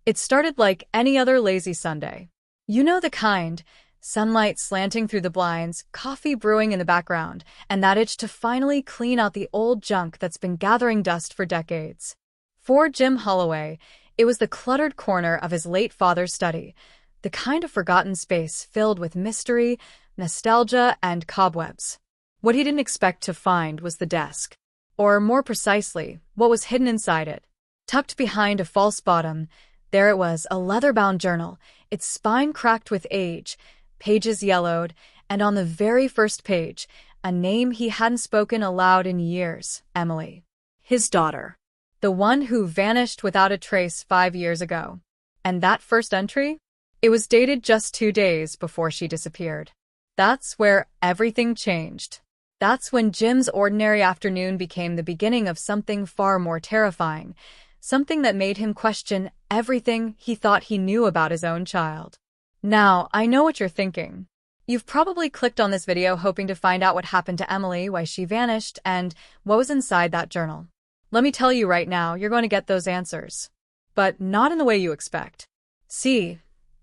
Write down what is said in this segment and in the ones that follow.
It started like any other lazy Sunday. You know the kind: sunlight slanting through the blinds, coffee brewing in the background, and that itch to finally clean out the old junk that's been gathering dust for decades. For Jim Holloway, it was the cluttered corner of his late father's study, the kind of forgotten space filled with mystery, nostalgia, and cobwebs. What he didn't expect to find was the desk. Or more precisely, what was hidden inside it. Tucked behind a false bottom, there it was, a leather-bound journal, its spine cracked with age, pages yellowed, and on the very first page, a name he hadn't spoken aloud in years: Emily. His daughter. The one who vanished without a trace 5 years ago. And that first entry? It was dated just 2 days before she disappeared. That's where everything changed. That's when Jim's ordinary afternoon became the beginning of something far more terrifying, something that made him question everything he thought he knew about his own child. Now, I know what you're thinking. You've probably clicked on this video hoping to find out what happened to Emily, why she vanished, and what was inside that journal. Let me tell you right now, you're going to get those answers. But not in the way you expect. See,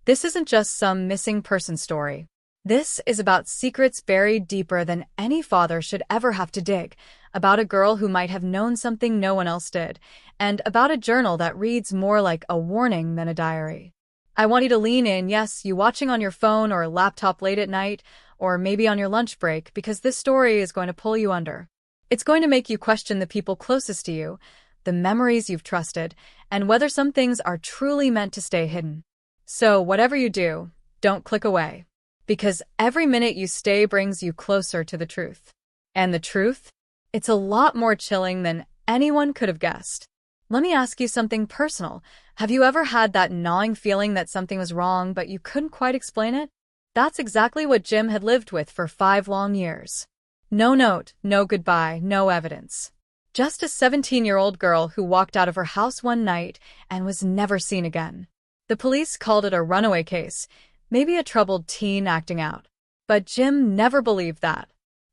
this isn't just some missing person story. This is about secrets buried deeper than any father should ever have to dig, about a girl who might have known something no one else did, and about a journal that reads more like a warning than a diary. I want you to lean in, yes, you watching on your phone or laptop late at night, or maybe on your lunch break, because this story is going to pull you under. It's going to make you question the people closest to you, the memories you've trusted, and whether some things are truly meant to stay hidden. So whatever you do, don't click away. Because every minute you stay brings you closer to the truth. And the truth? It's a lot more chilling than anyone could have guessed. Let me ask you something personal. Have you ever had that gnawing feeling that something was wrong but you couldn't quite explain it? That's exactly what Jim had lived with for 5 long years. No note, no goodbye, no evidence. Just a 17-year-old girl who walked out of her house one night and was never seen again. The police called it a runaway case, maybe a troubled teen acting out. But Jim never believed that.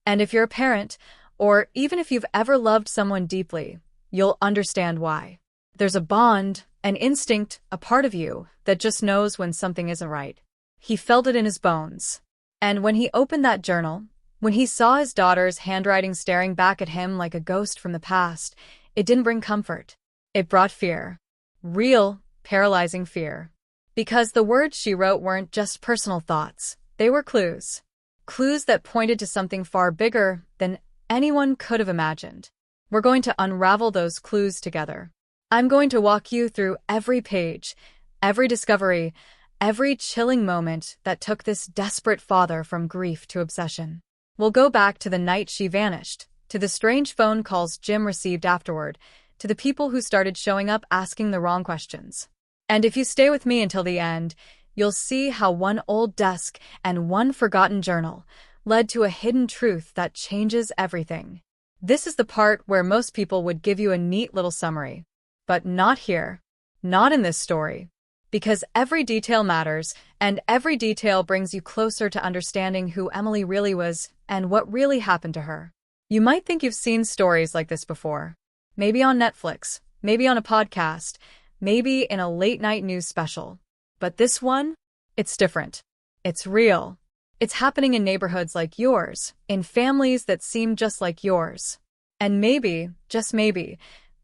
And if you're a parent, or even if you've ever loved someone deeply, you'll understand why. There's a bond, an instinct, a part of you that just knows when something isn't right. He felt it in his bones. And when he opened that journal, when he saw his daughter's handwriting staring back at him like a ghost from the past, it didn't bring comfort. It brought fear. Real, paralyzing fear. Because the words she wrote weren't just personal thoughts. They were clues. Clues that pointed to something far bigger than anyone could have imagined. We're going to unravel those clues together. I'm going to walk you through every page, every discovery, every chilling moment that took this desperate father from grief to obsession. We'll go back to the night she vanished, to the strange phone calls Jim received afterward, to the people who started showing up asking the wrong questions. And if you stay with me until the end, you'll see how one old desk and one forgotten journal led to a hidden truth that changes everything. This is the part where most people would give you a neat little summary. But not here. Not in this story. Because every detail matters, and every detail brings you closer to understanding who Emily really was and what really happened to her. You might think you've seen stories like this before. Maybe on Netflix, maybe on a podcast, maybe in a late-night news special. But this one? It's different. It's real. It's happening in neighborhoods like yours, in families that seem just like yours. And maybe, just maybe,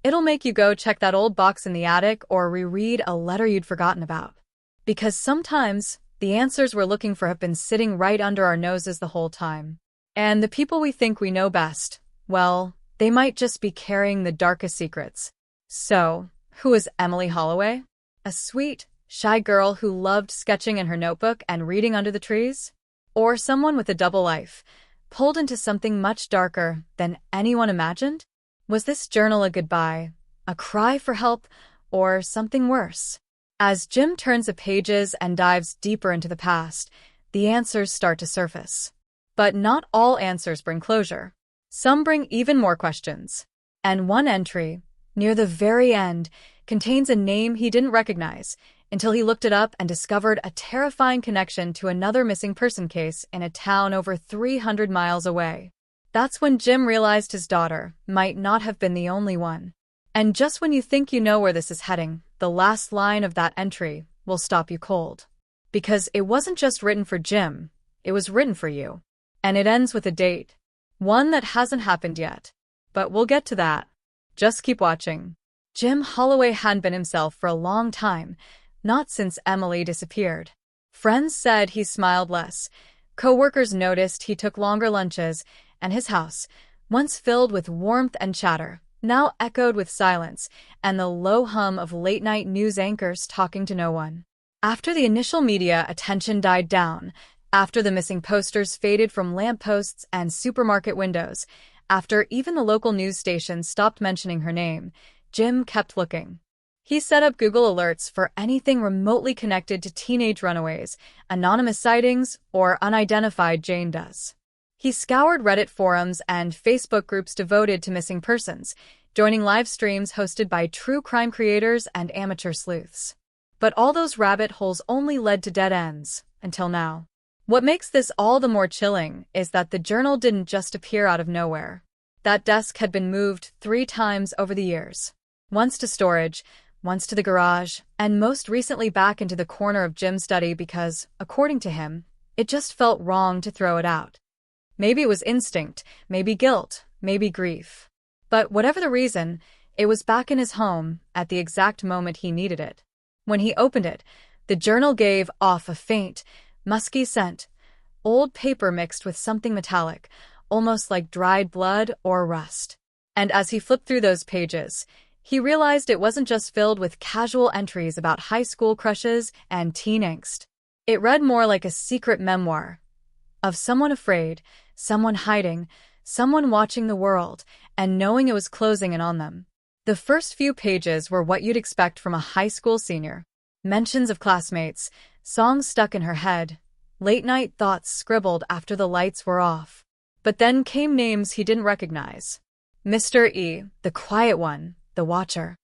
it'll make you go check that old box in the attic or reread a letter you'd forgotten about. Because sometimes, the answers we're looking for have been sitting right under our noses the whole time. And the people we think we know best, well, they might just be carrying the darkest secrets. So, who is Emily Holloway? A sweet, shy girl who loved sketching in her notebook and reading under the trees? Or someone with a double life, pulled into something much darker than anyone imagined? Was this journal a goodbye, a cry for help, or something worse? As Jim turns the pages and dives deeper into the past, the answers start to surface. But not all answers bring closure. Some bring even more questions. And one entry, near the very end, contains a name he didn't recognize until he looked it up and discovered a terrifying connection to another missing person case in a town over 300 miles away. That's when Jim realized his daughter might not have been the only one. And just when you think you know where this is heading, the last line of that entry will stop you cold. Because it wasn't just written for Jim, it was written for you. And it ends with a date. One that hasn't happened yet. But we'll get to that. Just keep watching. Jim Holloway hadn't been himself for a long time, not since Emily disappeared. Friends said he smiled less. Co-workers noticed he took longer lunches, and his house, once filled with warmth and chatter, now echoed with silence and the low hum of late-night news anchors talking to no one. After the initial media attention died down, after the missing posters faded from lampposts and supermarket windows, after even the local news station stopped mentioning her name, Jim kept looking. He set up Google alerts for anything remotely connected to teenage runaways, anonymous sightings, or unidentified Jane Does. He scoured Reddit forums and Facebook groups devoted to missing persons, joining live streams hosted by true crime creators and amateur sleuths. But all those rabbit holes only led to dead ends, until now. What makes this all the more chilling is that the journal didn't just appear out of nowhere. That desk had been moved 3 times over the years. Once to storage, once to the garage, and most recently back into the corner of Jim's study because, according to him, it just felt wrong to throw it out. Maybe it was instinct, maybe guilt, maybe grief. But whatever the reason, it was back in his home at the exact moment he needed it. When he opened it, the journal gave off a faint, musky scent, old paper mixed with something metallic, almost like dried blood or rust. And as he flipped through those pages, he realized it wasn't just filled with casual entries about high school crushes and teen angst. It read more like a secret memoir of someone afraid, someone hiding, someone watching the world, and knowing it was closing in on them. The first few pages were what you'd expect from a high school senior. Mentions of classmates, songs stuck in her head, late-night thoughts scribbled after the lights were off. But then came names he didn't recognize. Mr. E, the quiet one, the watcher.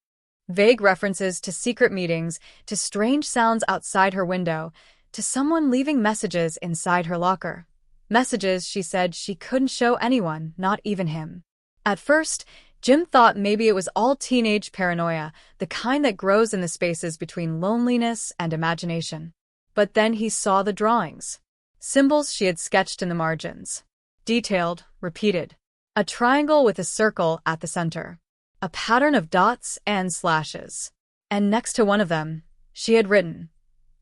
Vague references to secret meetings, to strange sounds outside her window, to someone leaving messages inside her locker. Messages she said she couldn't show anyone, not even him. At first, Jim thought maybe it was all teenage paranoia, the kind that grows in the spaces between loneliness and imagination. But then he saw the drawings. Symbols she had sketched in the margins. Detailed, repeated. A triangle with a circle at the center. A pattern of dots and slashes. And next to one of them, she had written,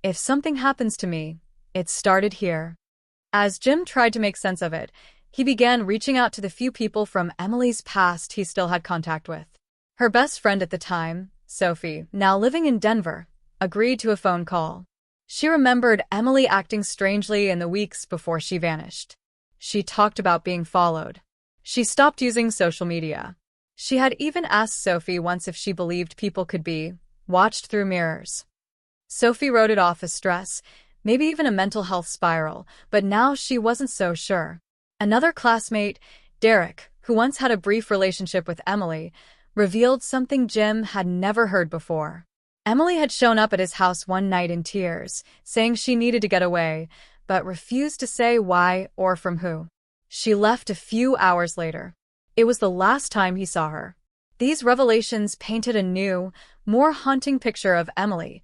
"If something happens to me, it started here." As Jim tried to make sense of it, he began reaching out to the few people from Emily's past he still had contact with. Her best friend at the time, Sophie, now living in Denver, agreed to a phone call. She remembered Emily acting strangely in the weeks before she vanished. She talked about being followed. She stopped using social media. She had even asked Sophie once if she believed people could be watched through mirrors. Sophie wrote it off as stress, maybe even a mental health spiral, but now she wasn't so sure. Another classmate, Derek, who once had a brief relationship with Emily, revealed something Jim had never heard before. Emily had shown up at his house one night in tears, saying she needed to get away, but refused to say why or from who. She left a few hours later. It was the last time he saw her. These revelations painted a new, more haunting picture of Emily,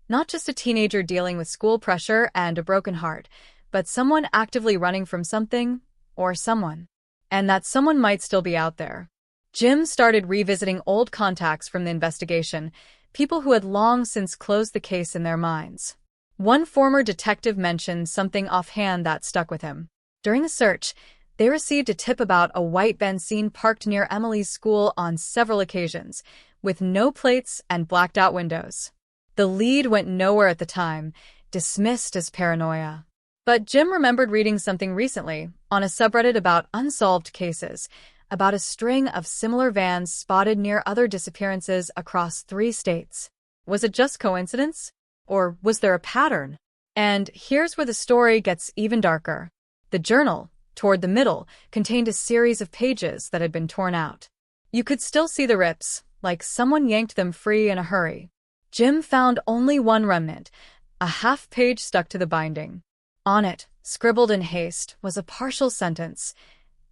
not just a teenager dealing with school pressure and a broken heart, but someone actively running from something or someone. And that someone might still be out there. Jim started revisiting old contacts from the investigation, people who had long since closed the case in their minds. One former detective mentioned something offhand that stuck with him. During the search, they received a tip about a white Benzine parked near Emily's school on several occasions, with no plates and blacked-out windows. The lead went nowhere at the time, dismissed as paranoia. But Jim remembered reading something recently on a subreddit about unsolved cases, about a string of similar vans spotted near other disappearances across 3 states. Was it just coincidence? Or was there a pattern? And here's where the story gets even darker. The journal, toward the middle, contained a series of pages that had been torn out. You could still see the rips, like someone yanked them free in a hurry. Jim found only one remnant, a half-page stuck to the binding. On it, scribbled in haste, was a partial sentence.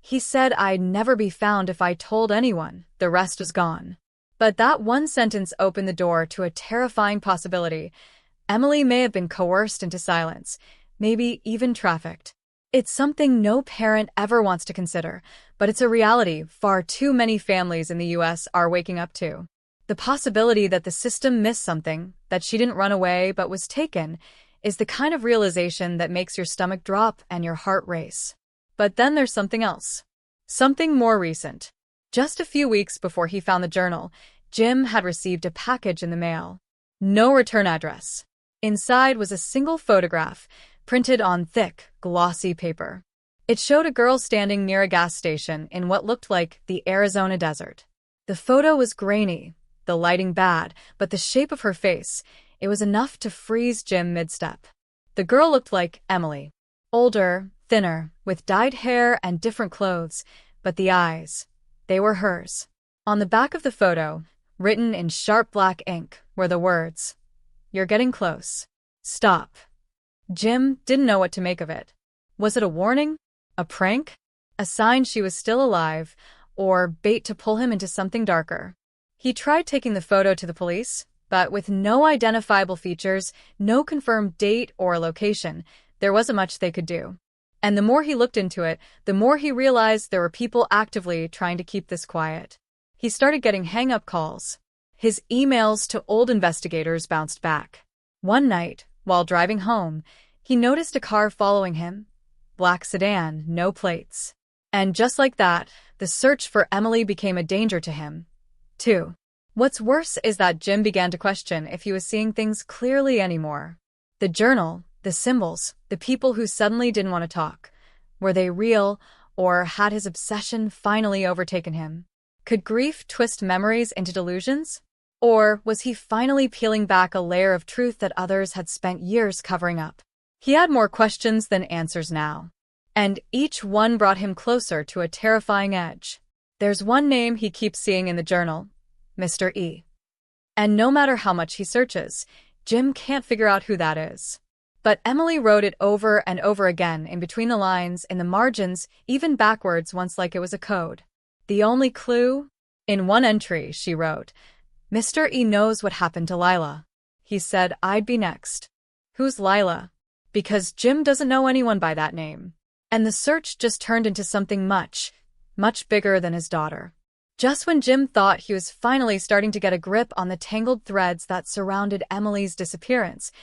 He said I'd never be found if I told anyone. The rest was gone. But that one sentence opened the door to a terrifying possibility. Emily may have been coerced into silence, maybe even trafficked. It's something no parent ever wants to consider, but it's a reality far too many families in the U.S. are waking up to. The possibility that the system missed something, that she didn't run away but was taken, is the kind of realization that makes your stomach drop and your heart race. But then there's something else. Something more recent. Just a few weeks before he found the journal, Jim had received a package in the mail. No return address. Inside was a single photograph, printed on thick, glossy paper. It showed a girl standing near a gas station in what looked like the Arizona desert. The photo was grainy, the lighting bad, but the shape of her face, it was enough to freeze Jim mid-step. The girl looked like Emily. Older, thinner, with dyed hair and different clothes, but the eyes, they were hers. On the back of the photo, written in sharp black ink, were the words, "You're getting close. Stop." Jim didn't know what to make of it. Was it a warning? A prank? A sign she was still alive? Or bait to pull him into something darker? He tried taking the photo to the police, but with no identifiable features, no confirmed date or location, there wasn't much they could do. And the more he looked into it, the more he realized there were people actively trying to keep this quiet. He started getting hang-up calls. His emails to old investigators bounced back. One night, while driving home, he noticed a car following him. Black sedan, no plates. And just like that, the search for Emily became a danger to him, too. What's worse is that Jim began to question if he was seeing things clearly anymore. The journal, the symbols, the people who suddenly didn't want to talk. Were they real, or had his obsession finally overtaken him? Could grief twist memories into delusions? Or was he finally peeling back a layer of truth that others had spent years covering up? He had more questions than answers now. And each one brought him closer to a terrifying edge. There's one name he keeps seeing in the journal, Mr. E. And no matter how much he searches, Jim can't figure out who that is. But Emily wrote it over and over again in between the lines, in the margins, even backwards once like it was a code. The only clue? In one entry, she wrote, "Mr. E knows what happened to Lila. He said I'd be next." Who's Lila? Because Jim doesn't know anyone by that name. And the search just turned into something much, much bigger than his daughter. Just when Jim thought he was finally starting to get a grip on the tangled threads that surrounded Emily's disappearance,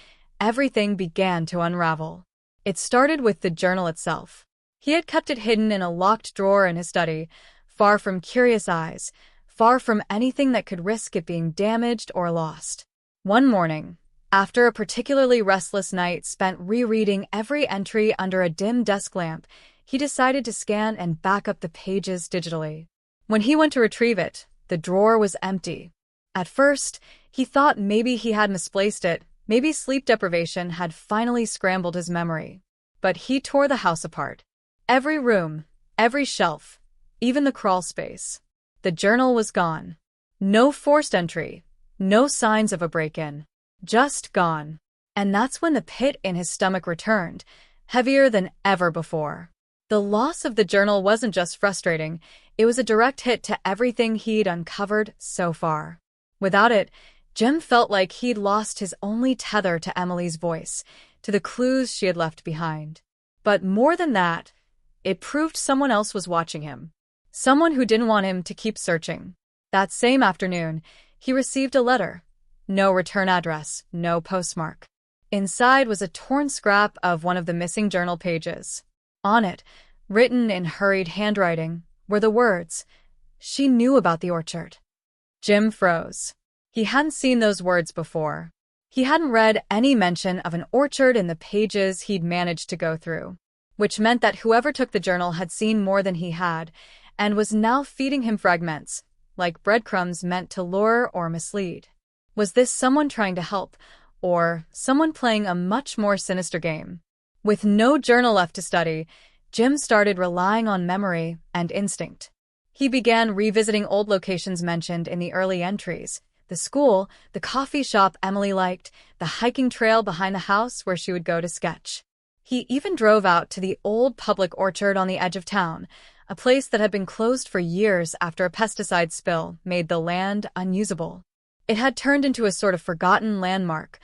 everything began to unravel. It started with the journal itself. He had kept it hidden in a locked drawer in his study, far from curious eyes, far from anything that could risk it being damaged or lost. One morning, after a particularly restless night spent rereading every entry under a dim desk lamp, he decided to scan and back up the pages digitally. When he went to retrieve it, the drawer was empty. At first, he thought maybe he had misplaced it, maybe sleep deprivation had finally scrambled his memory. But he tore the house apart. Every room, every shelf, even the crawl space. The journal was gone. No forced entry, no signs of a break-in. Just gone. And that's when the pit in his stomach returned, heavier than ever before. The loss of the journal wasn't just frustrating, it was a direct hit to everything he'd uncovered so far. Without it, Jim felt like he'd lost his only tether to Emily's voice, to the clues she had left behind. But more than that, it proved someone else was watching him. Someone who didn't want him to keep searching. That same afternoon, he received a letter. No return address, no postmark. Inside was a torn scrap of one of the missing journal pages. On it, written in hurried handwriting, were the words, "She knew about the orchard." Jim froze. He hadn't seen those words before. He hadn't read any mention of an orchard in the pages he'd managed to go through, which meant that whoever took the journal had seen more than he had, and was now feeding him fragments, like breadcrumbs meant to lure or mislead. Was this someone trying to help, or someone playing a much more sinister game? With no journal left to study, Jim started relying on memory and instinct. He began revisiting old locations mentioned in the early entries: the school, the coffee shop Emily liked, the hiking trail behind the house where she would go to sketch. He even drove out to the old public orchard on the edge of town, a place that had been closed for years after a pesticide spill made the land unusable. It had turned into a sort of forgotten landmark,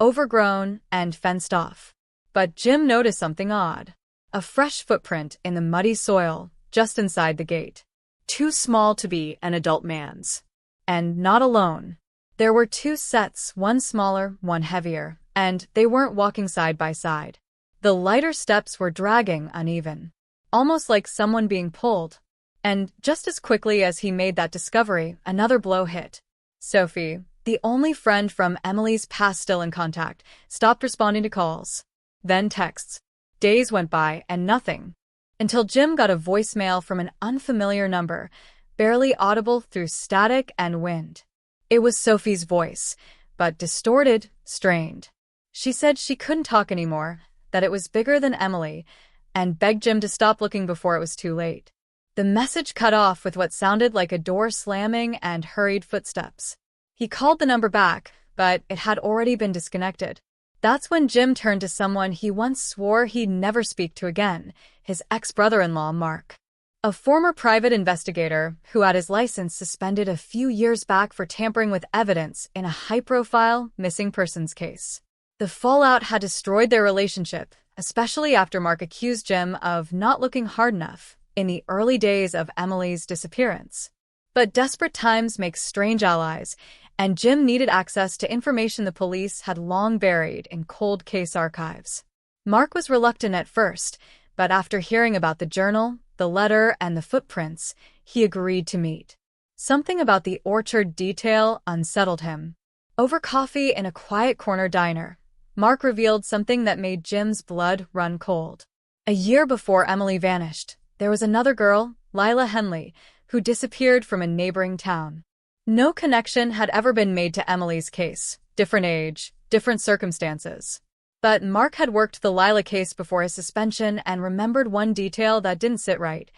overgrown and fenced off. But Jim noticed something odd. A fresh footprint in the muddy soil just inside the gate. Too small to be an adult man's. And not alone. There were two sets, one smaller, one heavier, and they weren't walking side by side. The lighter steps were dragging uneven, almost like someone being pulled. And just as quickly as he made that discovery, another blow hit. Sophie, the only friend from Emily's past still in contact, stopped responding to calls. Then texts. Days went by and nothing. Until Jim got a voicemail from an unfamiliar number, barely audible through static and wind. It was Sophie's voice, but distorted, strained. She said she couldn't talk anymore, that it was bigger than Emily, and begged Jim to stop looking before it was too late. The message cut off with what sounded like a door slamming and hurried footsteps. He called the number back, but it had already been disconnected. That's when Jim turned to someone he once swore he'd never speak to again, his ex-brother-in-law, Mark. A former private investigator who had his license suspended a few years back for tampering with evidence in a high-profile missing persons case. The fallout had destroyed their relationship, especially after Mark accused Jim of not looking hard enough in the early days of Emily's disappearance. But desperate times make strange allies, and Jim needed access to information the police had long buried in cold case archives. Mark was reluctant at first, but after hearing about the journal, the letter, and the footprints, he agreed to meet. Something about the orchard detail unsettled him. Over coffee in a quiet corner diner, Mark revealed something that made Jim's blood run cold. A year before Emily vanished, there was another girl, Lila Henley, who disappeared from a neighboring town. No connection had ever been made to Emily's case. Different age, different circumstances. But Mark had worked the Lila case before his suspension and remembered one detail that didn't sit right.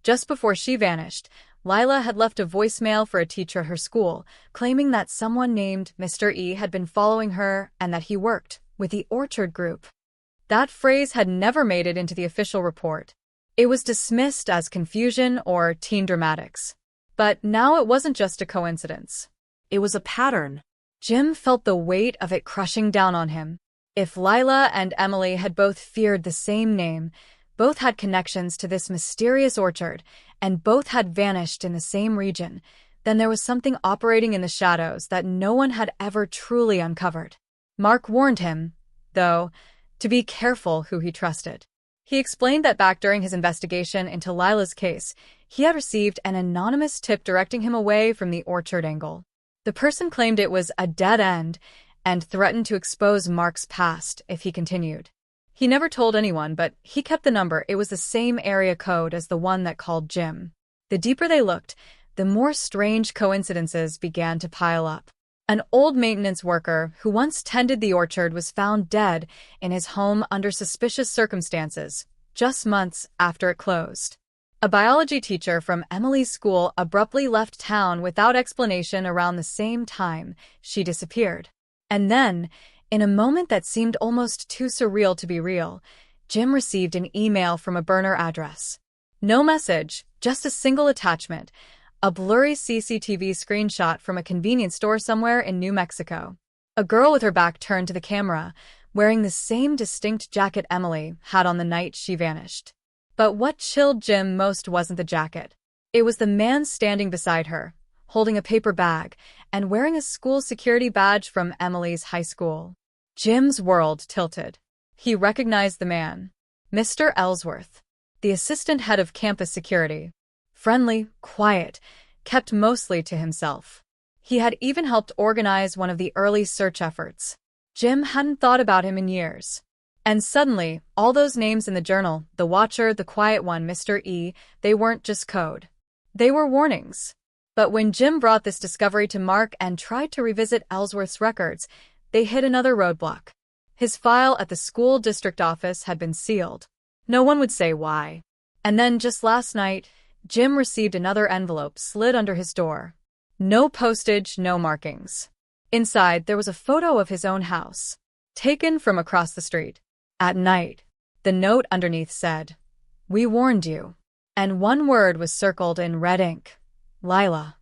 Just before she vanished, Lila had left a voicemail for a teacher at her school, claiming that someone named Mr. E had been following her and that he worked with the Orchard Group. That phrase had never made it into the official report. It was dismissed as confusion or teen dramatics. But now it wasn't just a coincidence. It was a pattern. Jim felt the weight of it crushing down on him. If Lila and Emily had both feared the same name, both had connections to this mysterious orchard, and both had vanished in the same region, then there was something operating in the shadows that no one had ever truly uncovered. Mark warned him, though, to be careful who he trusted. He explained that back during his investigation into Lila's case, he had received an anonymous tip directing him away from the orchard angle. The person claimed it was a dead end and threatened to expose Mark's past if he continued. He never told anyone, but he kept the number. It was the same area code as the one that called Jim. The deeper they looked, the more strange coincidences began to pile up. An old maintenance worker who once tended the orchard was found dead in his home under suspicious circumstances, just months after it closed. A biology teacher from Emily's school abruptly left town without explanation around the same time she disappeared. And then, in a moment that seemed almost too surreal to be real, Jim received an email from a burner address. No message, just a single attachment, a blurry CCTV screenshot from a convenience store somewhere in New Mexico. A girl with her back turned to the camera, wearing the same distinct jacket Emily had on the night she vanished. But what chilled Jim most wasn't the jacket. It was the man standing beside her, holding a paper bag and wearing a school security badge from Emily's high school. Jim's world tilted. He recognized the man. Mr. Ellsworth, the assistant head of campus security. Friendly, quiet, kept mostly to himself. He had even helped organize one of the early search efforts. Jim hadn't thought about him in years. And suddenly, all those names in the journal, the Watcher, the Quiet One, Mr. E, they weren't just code. They were warnings. But when Jim brought this discovery to Mark and tried to revisit Ellsworth's records, they hit another roadblock. His file at the school district office had been sealed. No one would say why. And then just last night, Jim received another envelope slid under his door. No postage, no markings. Inside, there was a photo of his own house, taken from across the street. At night, the note underneath said, "We warned you." And one word was circled in red ink: Lila.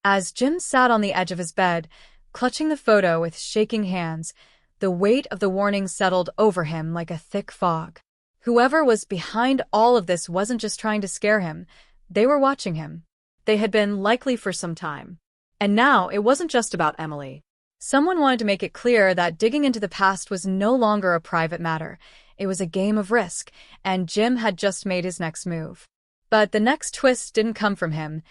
As Jim sat on the edge of his bed, clutching the photo with shaking hands, the weight of the warning settled over him like a thick fog. Whoever was behind all of this wasn't just trying to scare him. They were watching him. They had been likely for some time. And now it wasn't just about Emily. Someone wanted to make it clear that digging into the past was no longer a private matter. It was a game of risk, and Jim had just made his next move. But the next twist didn't come from him.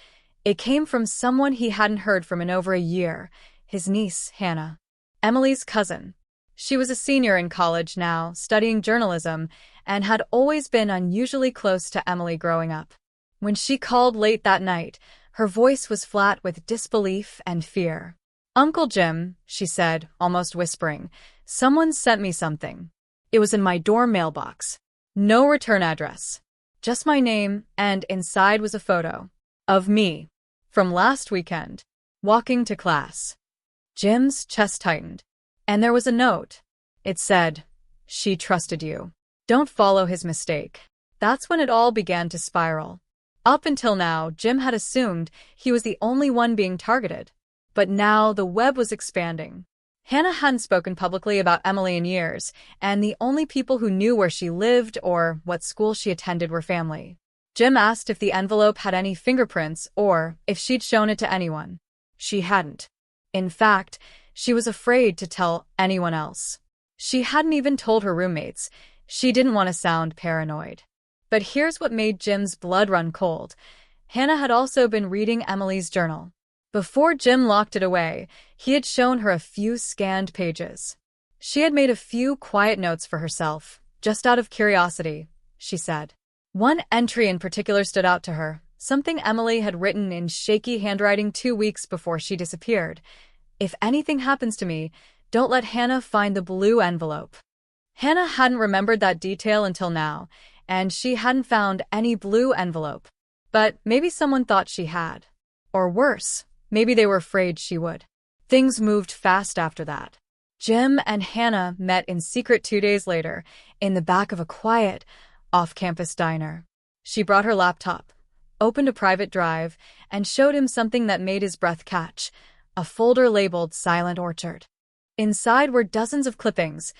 It came from someone he hadn't heard from in over a year: his niece, Hannah. Emily's cousin. She was a senior in college now, studying journalism, and had always been unusually close to Emily growing up. When she called late that night, her voice was flat with disbelief and fear. "Uncle Jim," she said, almost whispering, "someone sent me something. It was in my dorm mailbox. No return address. Just my name, and inside was a photo of me from last weekend, walking to class." Jim's chest tightened. And there was a note. It said, "She trusted you. Don't follow his mistake." That's when it all began to spiral. Up until now, Jim had assumed he was the only one being targeted. But now the web was expanding. Hannah hadn't spoken publicly about Emily in years, and the only people who knew where she lived or what school she attended were family. Jim asked if the envelope had any fingerprints or if she'd shown it to anyone. She hadn't. In fact, she was afraid to tell anyone else. She hadn't even told her roommates. She didn't want to sound paranoid. But here's what made Jim's blood run cold. Hannah had also been reading Emily's journal. Before Jim locked it away, he had shown her a few scanned pages. She had made a few quiet notes for herself, just out of curiosity, she said. One entry in particular stood out to her, something Emily had written in shaky handwriting 2 weeks before she disappeared. "If anything happens to me, don't let Hannah find the blue envelope." Hannah hadn't remembered that detail until now, and she hadn't found any blue envelope. But maybe someone thought she had. Or worse, maybe they were afraid she would. Things moved fast after that. Jim and Hannah met in secret 2 days later, in the back of a quiet, off-campus diner. She brought her laptop, opened a private drive, and showed him something that made his breath catch: a folder labeled Silent Orchard. Inside were dozens of clippings,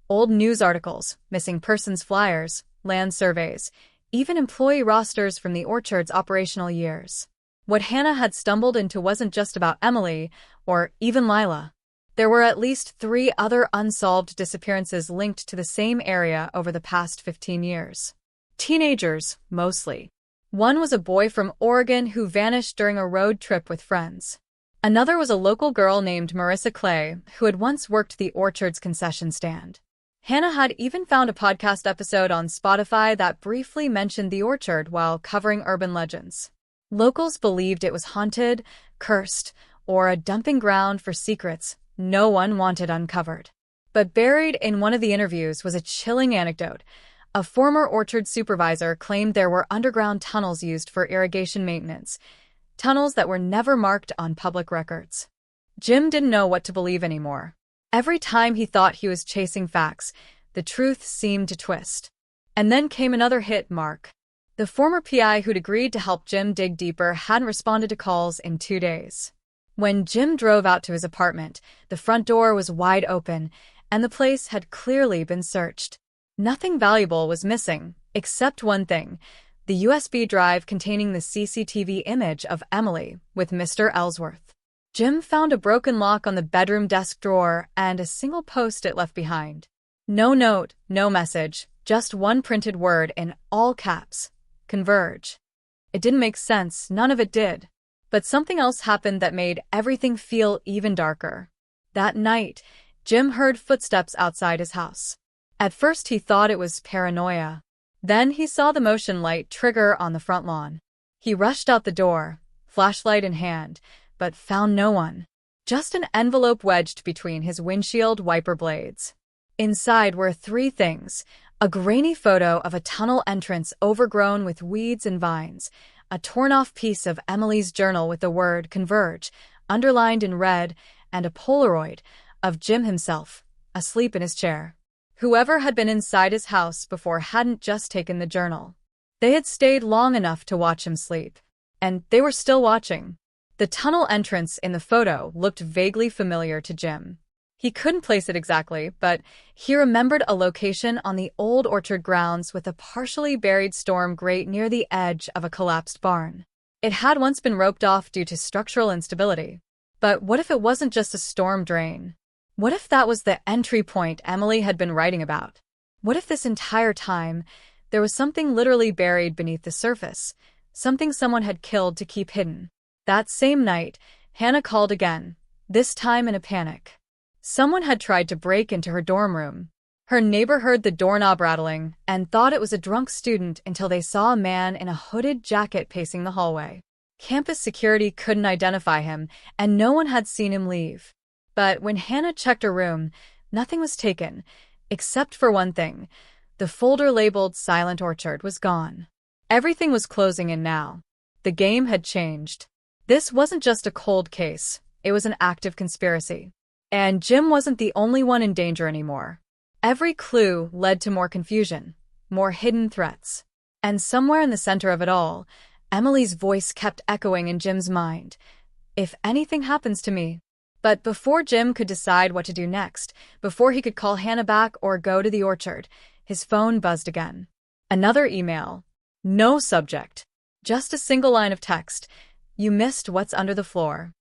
old news articles, missing persons flyers, land surveys, even employee rosters from the orchard's operational years. What Hannah had stumbled into wasn't just about Emily, or even Lila. There were at least 3 other unsolved disappearances linked to the same area over the past 15 years. Teenagers, mostly. One was a boy from Oregon who vanished during a road trip with friends. Another was a local girl named Marissa Clay, who had once worked the orchard's concession stand. Hannah had even found a podcast episode on Spotify that briefly mentioned the orchard while covering urban legends. Locals believed it was haunted, cursed, or a dumping ground for secrets no one wanted uncovered. But buried in one of the interviews was a chilling anecdote. A former orchard supervisor claimed there were underground tunnels used for irrigation maintenance, tunnels that were never marked on public records. Jim didn't know what to believe anymore. Every time he thought he was chasing facts, the truth seemed to twist. And then came another hit: Mark. The former PI who'd agreed to help Jim dig deeper hadn't responded to calls in 2 days. When Jim drove out to his apartment, the front door was wide open, and the place had clearly been searched. Nothing valuable was missing, except one thing: the USB drive containing the CCTV image of Emily with Mr. Ellsworth. Jim found a broken lock on the bedroom desk drawer and a single post-it left behind. No note, no message, just one printed word in all caps: Converge. It didn't make sense, none of it did. But something else happened that made everything feel even darker. That night, Jim heard footsteps outside his house. At first he thought it was paranoia. Then he saw the motion light trigger on the front lawn. He rushed out the door, flashlight in hand, but found no one. Just an envelope wedged between his windshield wiper blades. Inside were 3 things: a grainy photo of a tunnel entrance overgrown with weeds and vines, a torn-off piece of Emily's journal with the word Converge underlined in red, and a Polaroid of Jim himself, asleep in his chair. Whoever had been inside his house before hadn't just taken the journal. They had stayed long enough to watch him sleep. And they were still watching. The tunnel entrance in the photo looked vaguely familiar to Jim. He couldn't place it exactly, but he remembered a location on the old orchard grounds with a partially buried storm grate near the edge of a collapsed barn. It had once been roped off due to structural instability. But what if it wasn't just a storm drain? What if that was the entry point Emily had been writing about? What if this entire time there was something literally buried beneath the surface, something someone had killed to keep hidden? That same night, Hannah called again, this time in a panic. Someone had tried to break into her dorm room. Her neighbor heard the doorknob rattling and thought it was a drunk student until they saw a man in a hooded jacket pacing the hallway. Campus security couldn't identify him, and no one had seen him leave. But when Hannah checked her room, nothing was taken, except for one thing. The folder labeled Silent Orchard was gone. Everything was closing in now. The game had changed. This wasn't just a cold case, it was an active conspiracy. And Jim wasn't the only one in danger anymore. Every clue led to more confusion, more hidden threats. And somewhere in the center of it all, Emily's voice kept echoing in Jim's mind. If anything happens to me. But before Jim could decide what to do next, before he could call Hannah back or go to the orchard, his phone buzzed again. Another email. No subject. Just a single line of text. You missed what's under the floor.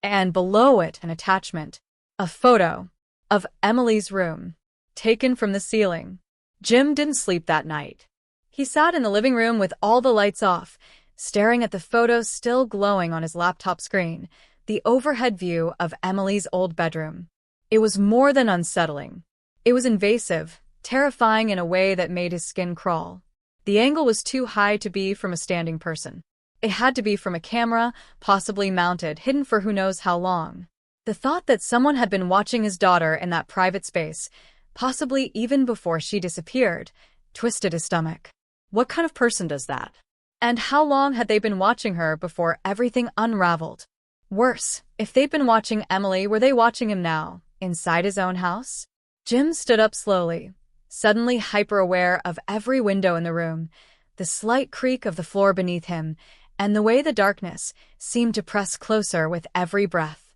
And below it, an attachment. A photo of Emily's room, taken from the ceiling. Jim didn't sleep that night. He sat in the living room with all the lights off, staring at the photo still glowing on his laptop screen, the overhead view of Emily's old bedroom. It was more than unsettling. It was invasive, terrifying in a way that made his skin crawl. The angle was too high to be from a standing person. It had to be from a camera, possibly mounted, hidden for who knows how long. The thought that someone had been watching his daughter in that private space, possibly even before she disappeared, twisted his stomach. What kind of person does that? And how long had they been watching her before everything unraveled? Worse, if they'd been watching Emily, were they watching him now, inside his own house? Jim stood up slowly, suddenly hyper-aware of every window in the room, the slight creak of the floor beneath him, and the way the darkness seemed to press closer with every breath.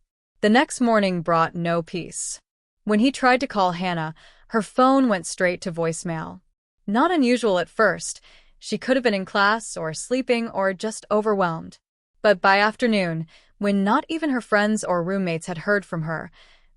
The next morning brought no peace. When he tried to call Hannah, her phone went straight to voicemail. Not unusual at first. She could have been in class or sleeping or just overwhelmed. But by afternoon, when not even her friends or roommates had heard from her,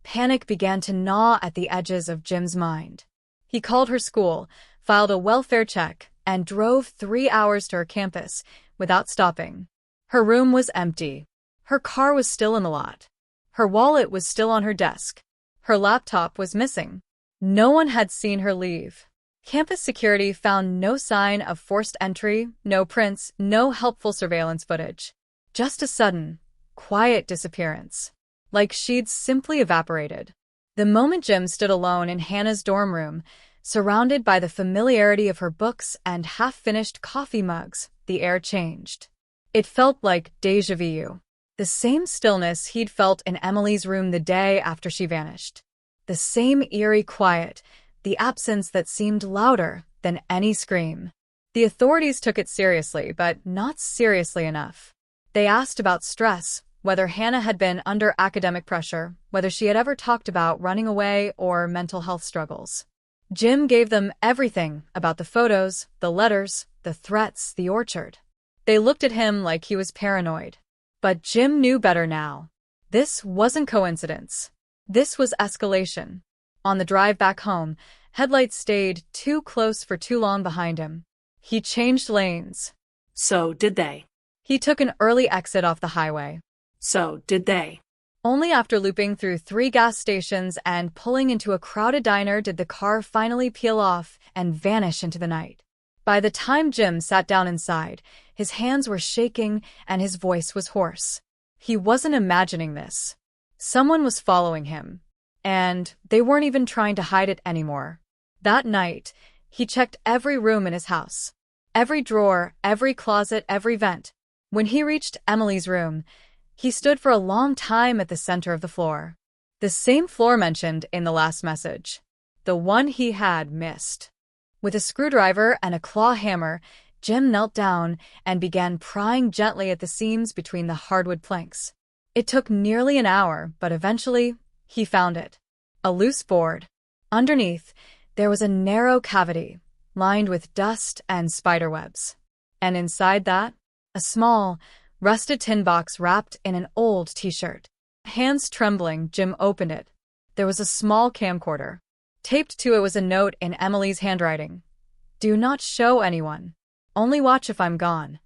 panic began to gnaw at the edges of Jim's mind. He called her school, filed a welfare check, and drove 3 hours to her campus without stopping. Her room was empty. Her car was still in the lot. Her wallet was still on her desk. Her laptop was missing. No one had seen her leave. Campus security found no sign of forced entry, no prints, no helpful surveillance footage. Just a sudden, quiet disappearance. Like she'd simply evaporated. The moment Jim stood alone in Hannah's dorm room, surrounded by the familiarity of her books and half-finished coffee mugs, the air changed. It felt like déjà vu. The same stillness he'd felt in Emily's room the day after she vanished. The same eerie quiet, the absence that seemed louder than any scream. The authorities took it seriously, but not seriously enough. They asked about stress, whether Hannah had been under academic pressure, whether she had ever talked about running away or mental health struggles. Jim gave them everything about the photos, the letters, the threats, the orchard. They looked at him like he was paranoid. But Jim knew better now. This wasn't coincidence. This was escalation. On the drive back home, headlights stayed too close for too long behind him. He changed lanes. So did they. He took an early exit off the highway. So did they. Only after looping through 3 gas stations and pulling into a crowded diner did the car finally peel off and vanish into the night. By the time Jim sat down inside, his hands were shaking and his voice was hoarse. He wasn't imagining this. Someone was following him, and they weren't even trying to hide it anymore. That night, he checked every room in his house. Every drawer, every closet, every vent. When he reached Emily's room, he stood for a long time at the center of the floor. The same floor mentioned in the last message. The one he had missed. With a screwdriver and a claw hammer, Jim knelt down and began prying gently at the seams between the hardwood planks. It took nearly an hour, but eventually, he found it. A loose board. Underneath, there was a narrow cavity, lined with dust and spiderwebs. And inside that, a small, rusted tin box wrapped in an old t-shirt. Hands trembling, Jim opened it. There was a small camcorder. Taped to it was a note in Emily's handwriting. "Do not show anyone. Only watch if I'm gone."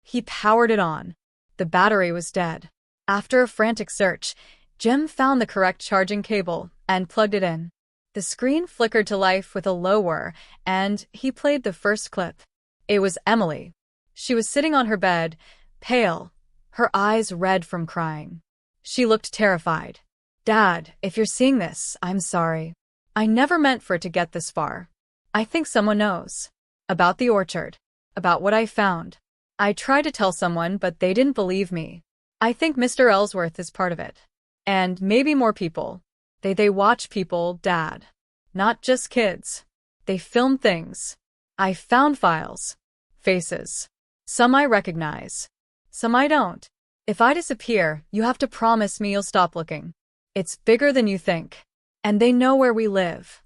He powered it on. The battery was dead. After a frantic search, Jim found the correct charging cable and plugged it in. The screen flickered to life with a low whir, and he played the first clip. It was Emily. She was sitting on her bed, pale, her eyes red from crying. She looked terrified. "Dad, if you're seeing this, I'm sorry. I never meant for it to get this far. I think someone knows. About the orchard. About what I found. I tried to tell someone, but they didn't believe me. I think Mr. Ellsworth is part of it. And maybe more people. They watch people, Dad. Not just kids. They film things. I found files. Faces. Some I recognize. Some I don't. If I disappear, you have to promise me you'll stop looking. It's bigger than you think. And they know where we live."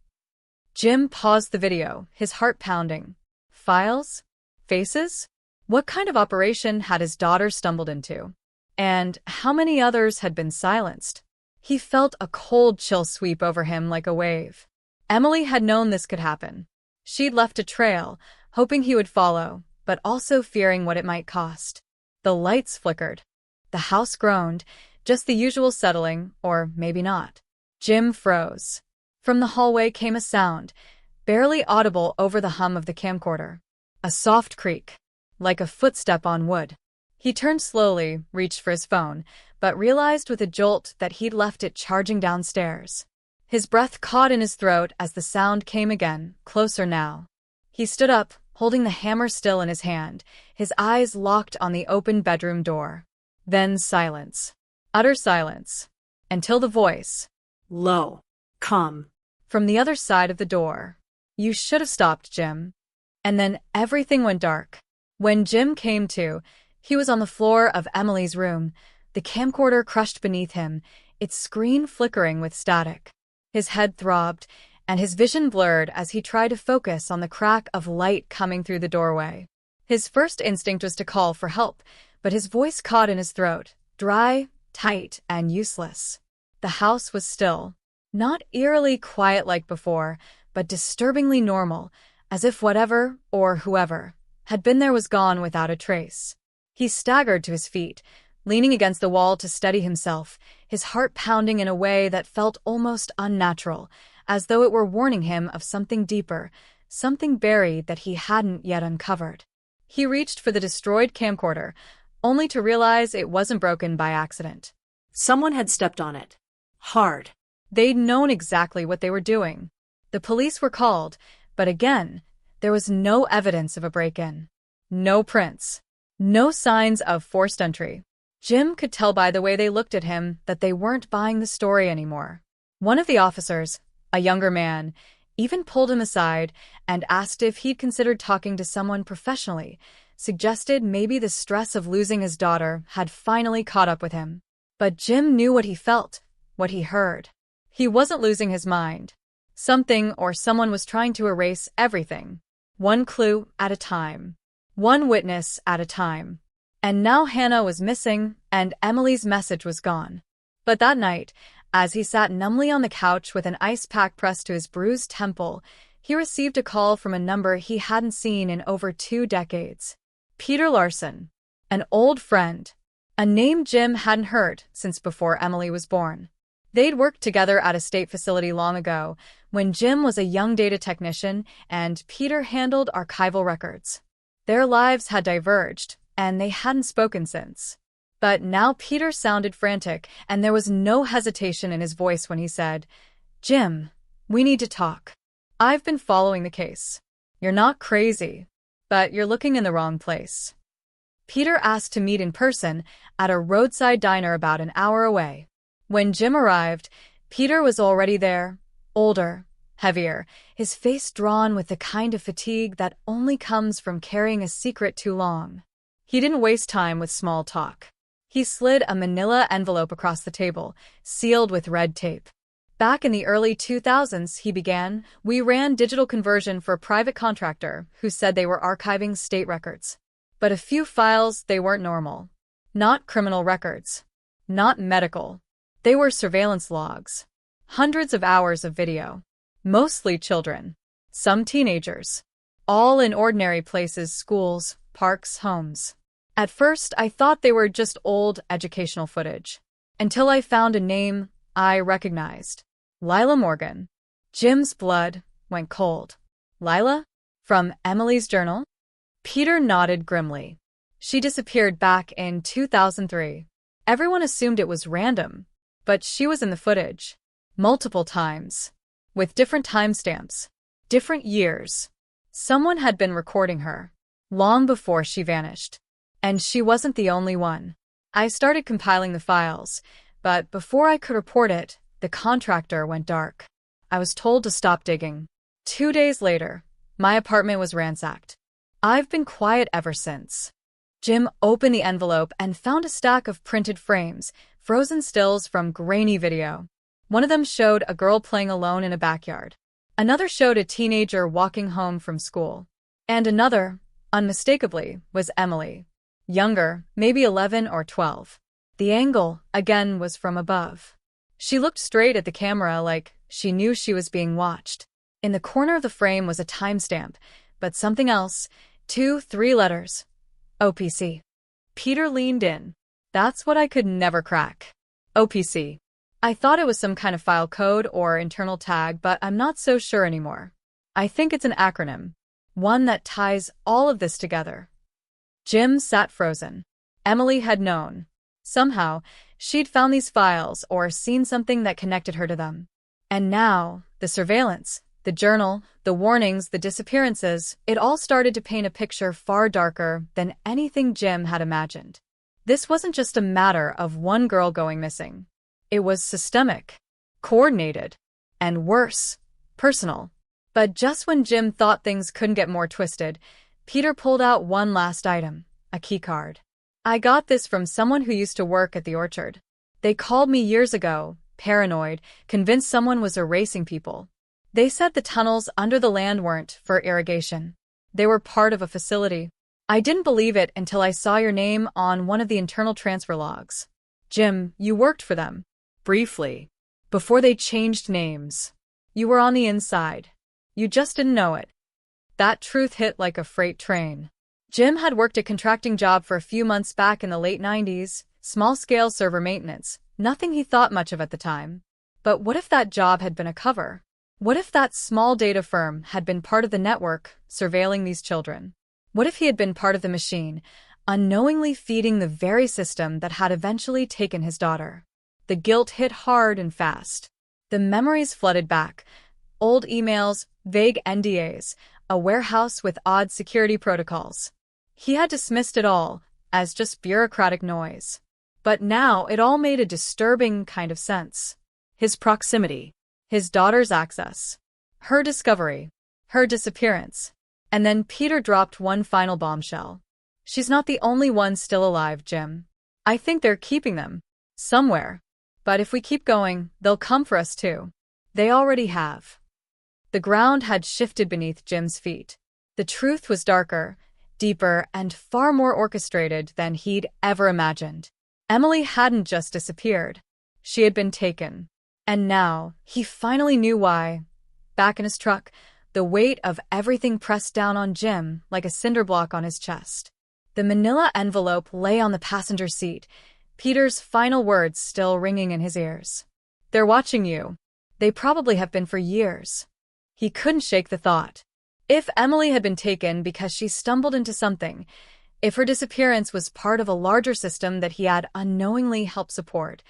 Jim paused the video, his heart pounding. Files? Faces? What kind of operation had his daughter stumbled into? And how many others had been silenced? He felt a cold chill sweep over him like a wave. Emily had known this could happen. She'd left a trail, hoping he would follow, but also fearing what it might cost. The lights flickered. The house groaned, just the usual settling, or maybe not. Jim froze. From the hallway came a sound, barely audible over the hum of the camcorder. A soft creak, like a footstep on wood. He turned slowly, reached for his phone, but realized with a jolt that he'd left it charging downstairs. His breath caught in his throat as the sound came again, closer now. He stood up, holding the hammer still in his hand, his eyes locked on the open bedroom door. Then silence. Utter silence. Until the voice. Low. Come. From the other side of the door. "You should have stopped, Jim." And then everything went dark. When Jim came to, he was on the floor of Emily's room, the camcorder crushed beneath him, its screen flickering with static. His head throbbed, and his vision blurred as he tried to focus on the crack of light coming through the doorway. His first instinct was to call for help, but his voice caught in his throat, dry, tight, and useless. The house was still. Not eerily quiet like before, but disturbingly normal, as if whatever, or whoever, had been there was gone without a trace. He staggered to his feet, leaning against the wall to steady himself, his heart pounding in a way that felt almost unnatural, as though it were warning him of something deeper, something buried that he hadn't yet uncovered. He reached for the destroyed camcorder, only to realize it wasn't broken by accident. Someone had stepped on it. Hard. They'd known exactly what they were doing. The police were called, but again, there was no evidence of a break-in. No prints. No signs of forced entry. Jim could tell by the way they looked at him that they weren't buying the story anymore. One of the officers, a younger man, even pulled him aside and asked if he'd considered talking to someone professionally, suggested maybe the stress of losing his daughter had finally caught up with him. But Jim knew what he felt, what he heard. He wasn't losing his mind. Something or someone was trying to erase everything, one clue at a time, one witness at a time. And now Hannah was missing, and Emily's message was gone. But that night, as he sat numbly on the couch with an ice pack pressed to his bruised temple, he received a call from a number he hadn't seen in over 2 decades. Peter Larson. An old friend. A name Jim hadn't heard since before Emily was born. They'd worked together at a state facility long ago, when Jim was a young data technician and Peter handled archival records. Their lives had diverged, and they hadn't spoken since. But now Peter sounded frantic, and there was no hesitation in his voice when he said, "Jim, we need to talk. I've been following the case. You're not crazy, but you're looking in the wrong place." Peter asked to meet in person at a roadside diner about an hour away. When Jim arrived, Peter was already there, older, heavier, his face drawn with the kind of fatigue that only comes from carrying a secret too long. He didn't waste time with small talk. He slid a manila envelope across the table, sealed with red tape. Back in the early 2000s, he began, we ran digital conversion for a private contractor who said they were archiving state records. But a few files, they weren't normal. Not criminal records. Not medical. They were surveillance logs. Hundreds of hours of video. Mostly children. Some teenagers. All in ordinary places, schools, parks, homes. At first, I thought they were just old educational footage. Until I found a name I recognized. Lila Morgan. Jim's blood went cold. Lila? From Emily's journal? Peter nodded grimly. She disappeared back in 2003. Everyone assumed it was random, but she was in the footage. Multiple times. With different timestamps. Different years. Someone had been recording her. Long before she vanished. And she wasn't the only one. I started compiling the files, but before I could report it, the contractor went dark. I was told to stop digging. 2 days later, my apartment was ransacked. I've been quiet ever since. Jim opened the envelope and found a stack of printed frames, frozen stills from grainy video. One of them showed a girl playing alone in a backyard. Another showed a teenager walking home from school. And another, unmistakably, was Emily. Younger, maybe 11 or 12. The angle, again, was from above. She looked straight at the camera like she knew she was being watched. In the corner of the frame was a timestamp, but something else, 2-3 letters. OPC. Peter leaned in. That's what I could never crack. OPC. I thought it was some kind of file code or internal tag, but I'm not so sure anymore. I think it's an acronym. One that ties all of this together. Jim sat frozen. Emily had known. Somehow, she'd found these files or seen something that connected her to them. And now, the surveillance, the journal, the warnings, the disappearances, it all started to paint a picture far darker than anything Jim had imagined. This wasn't just a matter of one girl going missing. It was systemic, coordinated, and worse, personal. But just when Jim thought things couldn't get more twisted, Peter pulled out one last item, a keycard. I got this from someone who used to work at the orchard. They called me years ago, paranoid, convinced someone was erasing people. They said the tunnels under the land weren't for irrigation. They were part of a facility. I didn't believe it until I saw your name on one of the internal transfer logs. Jim, you worked for them. Briefly. Before they changed names. You were on the inside. You just didn't know it. That truth hit like a freight train. Jim had worked a contracting job for a few months back in the late 90s, small-scale server maintenance, nothing he thought much of at the time. But what if that job had been a cover? What if that small data firm had been part of the network, surveilling these children? What if he had been part of the machine, unknowingly feeding the very system that had eventually taken his daughter? The guilt hit hard and fast. The memories flooded back. Old emails, vague NDAs, a warehouse with odd security protocols. He had dismissed it all as just bureaucratic noise. But now it all made a disturbing kind of sense. His proximity, his daughter's access, her discovery, her disappearance. And then Peter dropped one final bombshell. She's not the only one still alive, Jim. I think they're keeping them. Somewhere. But if we keep going, they'll come for us too. They already have. The ground had shifted beneath Jim's feet. The truth was darker, deeper, and far more orchestrated than he'd ever imagined. Emily hadn't just disappeared. She had been taken. And now, he finally knew why. Back in his truck, the weight of everything pressed down on Jim like a cinder block on his chest. The manila envelope lay on the passenger seat, Peter's final words still ringing in his ears. They're watching you. They probably have been for years. He couldn't shake the thought. If Emily had been taken because she stumbled into something, if her disappearance was part of a larger system that he had unknowingly helped support,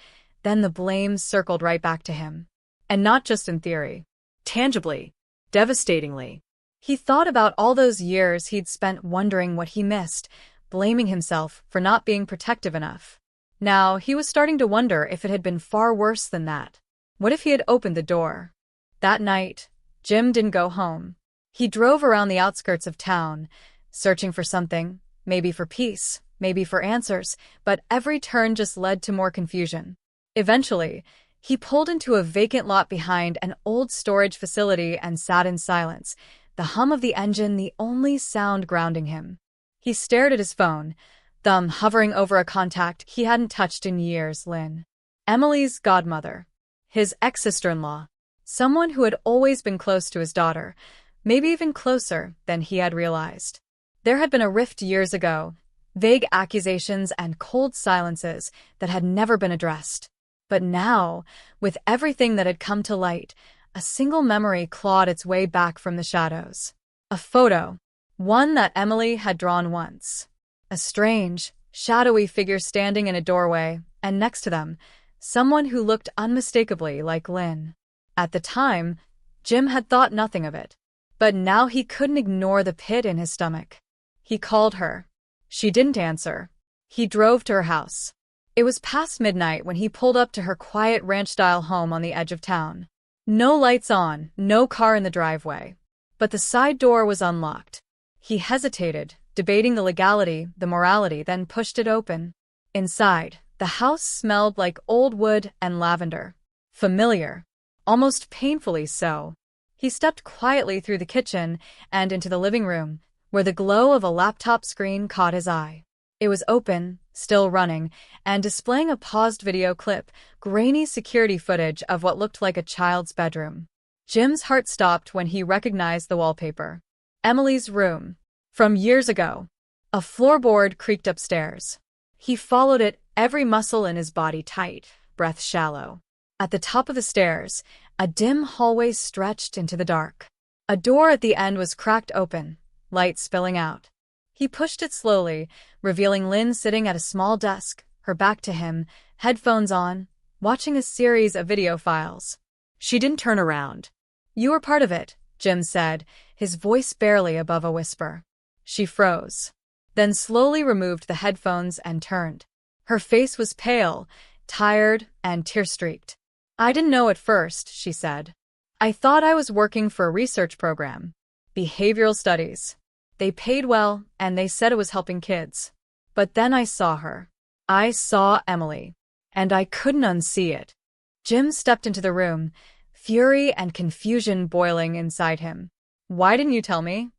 then the blame circled right back to him. And not just in theory. Tangibly. Devastatingly. He thought about all those years he'd spent wondering what he missed, blaming himself for not being protective enough. Now, he was starting to wonder if it had been far worse than that. What if he had opened the door? That night, Jim didn't go home. He drove around the outskirts of town, searching for something, maybe for peace, maybe for answers, but every turn just led to more confusion. Eventually, he pulled into a vacant lot behind an old storage facility and sat in silence, the hum of the engine the only sound grounding him. He stared at his phone, thumb hovering over a contact he hadn't touched in years. Lynn. Emily's godmother. His ex-sister-in-law. Someone who had always been close to his daughter, maybe even closer than he had realized. There had been a rift years ago, vague accusations and cold silences that had never been addressed. But now, with everything that had come to light, a single memory clawed its way back from the shadows. A photo, one that Emily had drawn once. A strange, shadowy figure standing in a doorway, and next to them, someone who looked unmistakably like Lynn. At the time, Jim had thought nothing of it. But now he couldn't ignore the pit in his stomach. He called her. She didn't answer. He drove to her house. It was past midnight when he pulled up to her quiet ranch-style home on the edge of town. No lights on, no car in the driveway. But the side door was unlocked. He hesitated, debating the legality, the morality, then pushed it open. Inside, the house smelled like old wood and lavender. Familiar. Almost painfully so. He stepped quietly through the kitchen and into the living room, where the glow of a laptop screen caught his eye. It was open, still running, and displaying a paused video clip, grainy security footage of what looked like a child's bedroom. Jim's heart stopped when he recognized the wallpaper. Emily's room. From years ago. A floorboard creaked upstairs. He followed it, every muscle in his body tight, breath shallow. At the top of the stairs, a dim hallway stretched into the dark. A door at the end was cracked open, light spilling out. He pushed it slowly, revealing Lynn sitting at a small desk, her back to him, headphones on, watching a series of video files. She didn't turn around. "You were part of it," Jim said, his voice barely above a whisper. She froze, then slowly removed the headphones and turned. Her face was pale, tired, and tear-streaked. "I didn't know at first," she said. "I thought I was working for a research program. Behavioral studies. They paid well, and they said it was helping kids. But then I saw her. I saw Emily. And I couldn't unsee it." Jim stepped into the room, fury and confusion boiling inside him. "Why didn't you tell me?"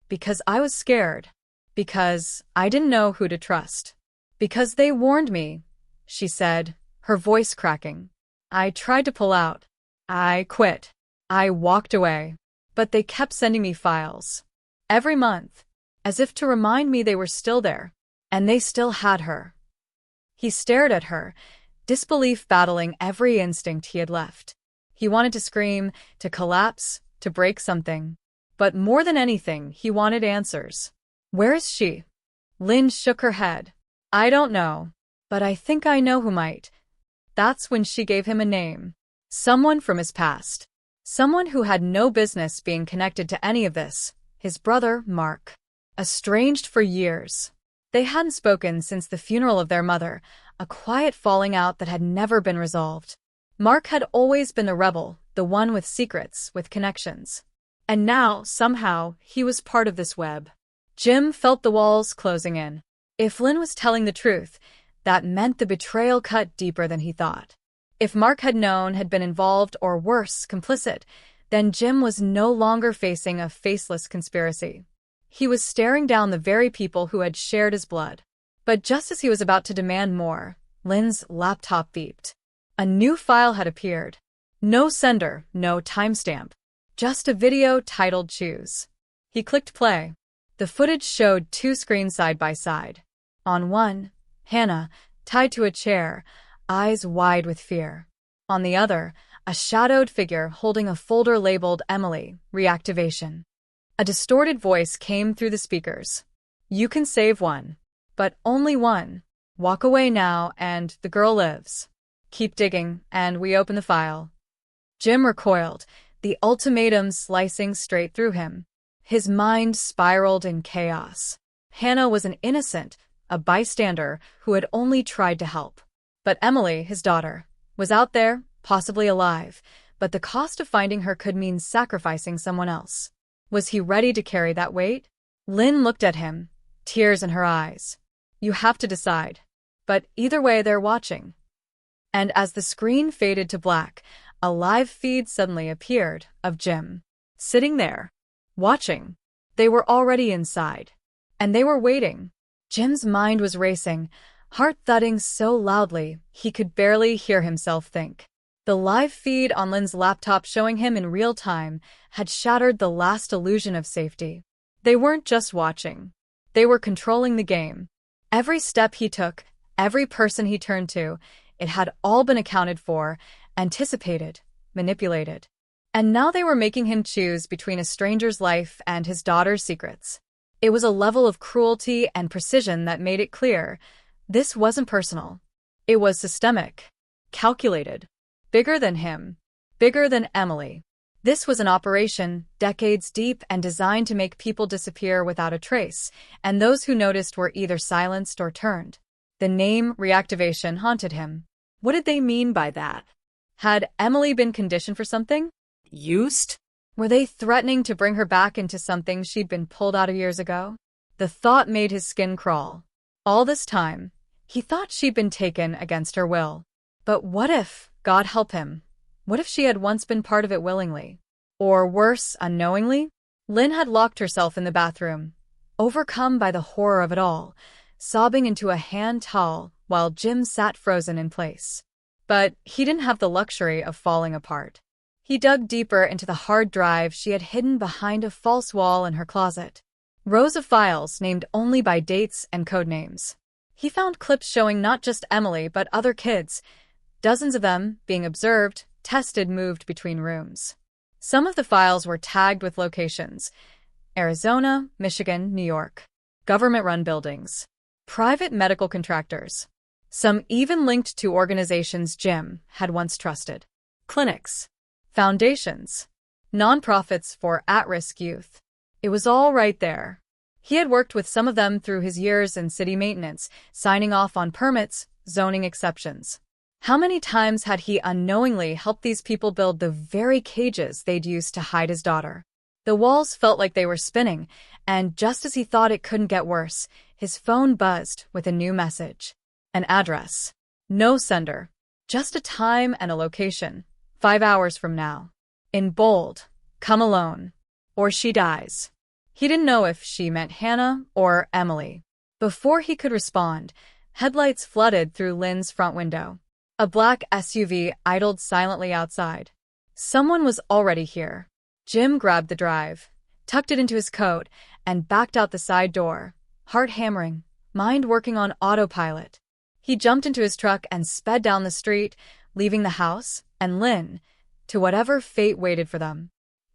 "Because I was scared. Because I didn't know who to trust. Because they warned me," she said, her voice cracking. "I tried to pull out. I quit. I walked away. But they kept sending me files. Every month. As if to remind me they were still there. And they still had her." He stared at her, disbelief battling every instinct he had left. He wanted to scream, to collapse, to break something. But more than anything, he wanted answers. "Where is she?" Lynn shook her head. "I don't know. But I think I know who might." That's when she gave him a name. Someone from his past. Someone who had no business being connected to any of this. His brother, Mark. Estranged for years. They hadn't spoken since the funeral of their mother, a quiet falling out that had never been resolved. Mark had always been the rebel, the one with secrets, with connections. And now, somehow, he was part of this web. Jim felt the walls closing in. If Lynn was telling the truth, that meant the betrayal cut deeper than he thought. If Mark had known, had been involved, or worse, complicit, then Jim was no longer facing a faceless conspiracy. He was staring down the very people who had shared his blood. But just as he was about to demand more, Lynn's laptop beeped. A new file had appeared. No sender, no timestamp. Just a video titled Choose. He clicked play. The footage showed two screens side by side. On one, Hannah, tied to a chair, eyes wide with fear. On the other, a shadowed figure holding a folder labeled Emily, Reactivation. A distorted voice came through the speakers. "You can save one. But only one. Walk away now and the girl lives. Keep digging, and we open the file." Jim recoiled, the ultimatum slicing straight through him. His mind spiraled in chaos. Hannah was an innocent, a bystander who had only tried to help. But Emily, his daughter, was out there, possibly alive, but the cost of finding her could mean sacrificing someone else. Was he ready to carry that weight? Lynn looked at him, tears in her eyes. You have to decide. But either way, they're watching. And as the screen faded to black, a live feed suddenly appeared of Jim, sitting there, watching. They were already inside. And they were waiting. Jim's mind was racing, heart thudding so loudly he could barely hear himself think. The live feed on Lynn's laptop showing him in real time had shattered the last illusion of safety. They weren't just watching. They were controlling the game. Every step he took, every person he turned to, it had all been accounted for, anticipated, manipulated. And now they were making him choose between a stranger's life and his daughter's secrets. It was a level of cruelty and precision that made it clear this wasn't personal. It was systemic, calculated, bigger than him, bigger than Emily. This was an operation decades deep and designed to make people disappear without a trace, and those who noticed were either silenced or turned. The name reactivation haunted him. What did they mean by that? Had Emily been conditioned for something? Used? Were they threatening to bring her back into something she'd been pulled out of years ago? The thought made his skin crawl. All this time, he thought she'd been taken against her will. But what if, God help him, what if she had once been part of it willingly? Or worse, unknowingly? Lynn had locked herself in the bathroom, overcome by the horror of it all, sobbing into a hand towel while Jim sat frozen in place. But he didn't have the luxury of falling apart. He dug deeper into the hard drive she had hidden behind a false wall in her closet. Rows of files named only by dates and code names. He found clips showing not just Emily but other kids, dozens of them being observed, tested, moved between rooms. Some of the files were tagged with locations: Arizona, Michigan, New York. Government-run buildings. Private medical contractors. Some even linked to organizations Jim had once trusted. Clinics. Foundations. Nonprofits for at-risk youth. It was all right there. He had worked with some of them through his years in city maintenance, signing off on permits, zoning exceptions. How many times had he unknowingly helped these people build the very cages they'd used to hide his daughter? The walls felt like they were spinning, and just as he thought it couldn't get worse, his phone buzzed with a new message. An address. No sender. Just a time and a location. 5 hours from now. In bold, come alone, or she dies. He didn't know if she meant Hannah or Emily. Before he could respond, headlights flooded through Lynn's front window. A black SUV idled silently outside. Someone was already here. Jim grabbed the drive, tucked it into his coat, and backed out the side door, heart hammering, mind working on autopilot. He jumped into his truck and sped down the street, leaving the house and Lynn to whatever fate waited for them.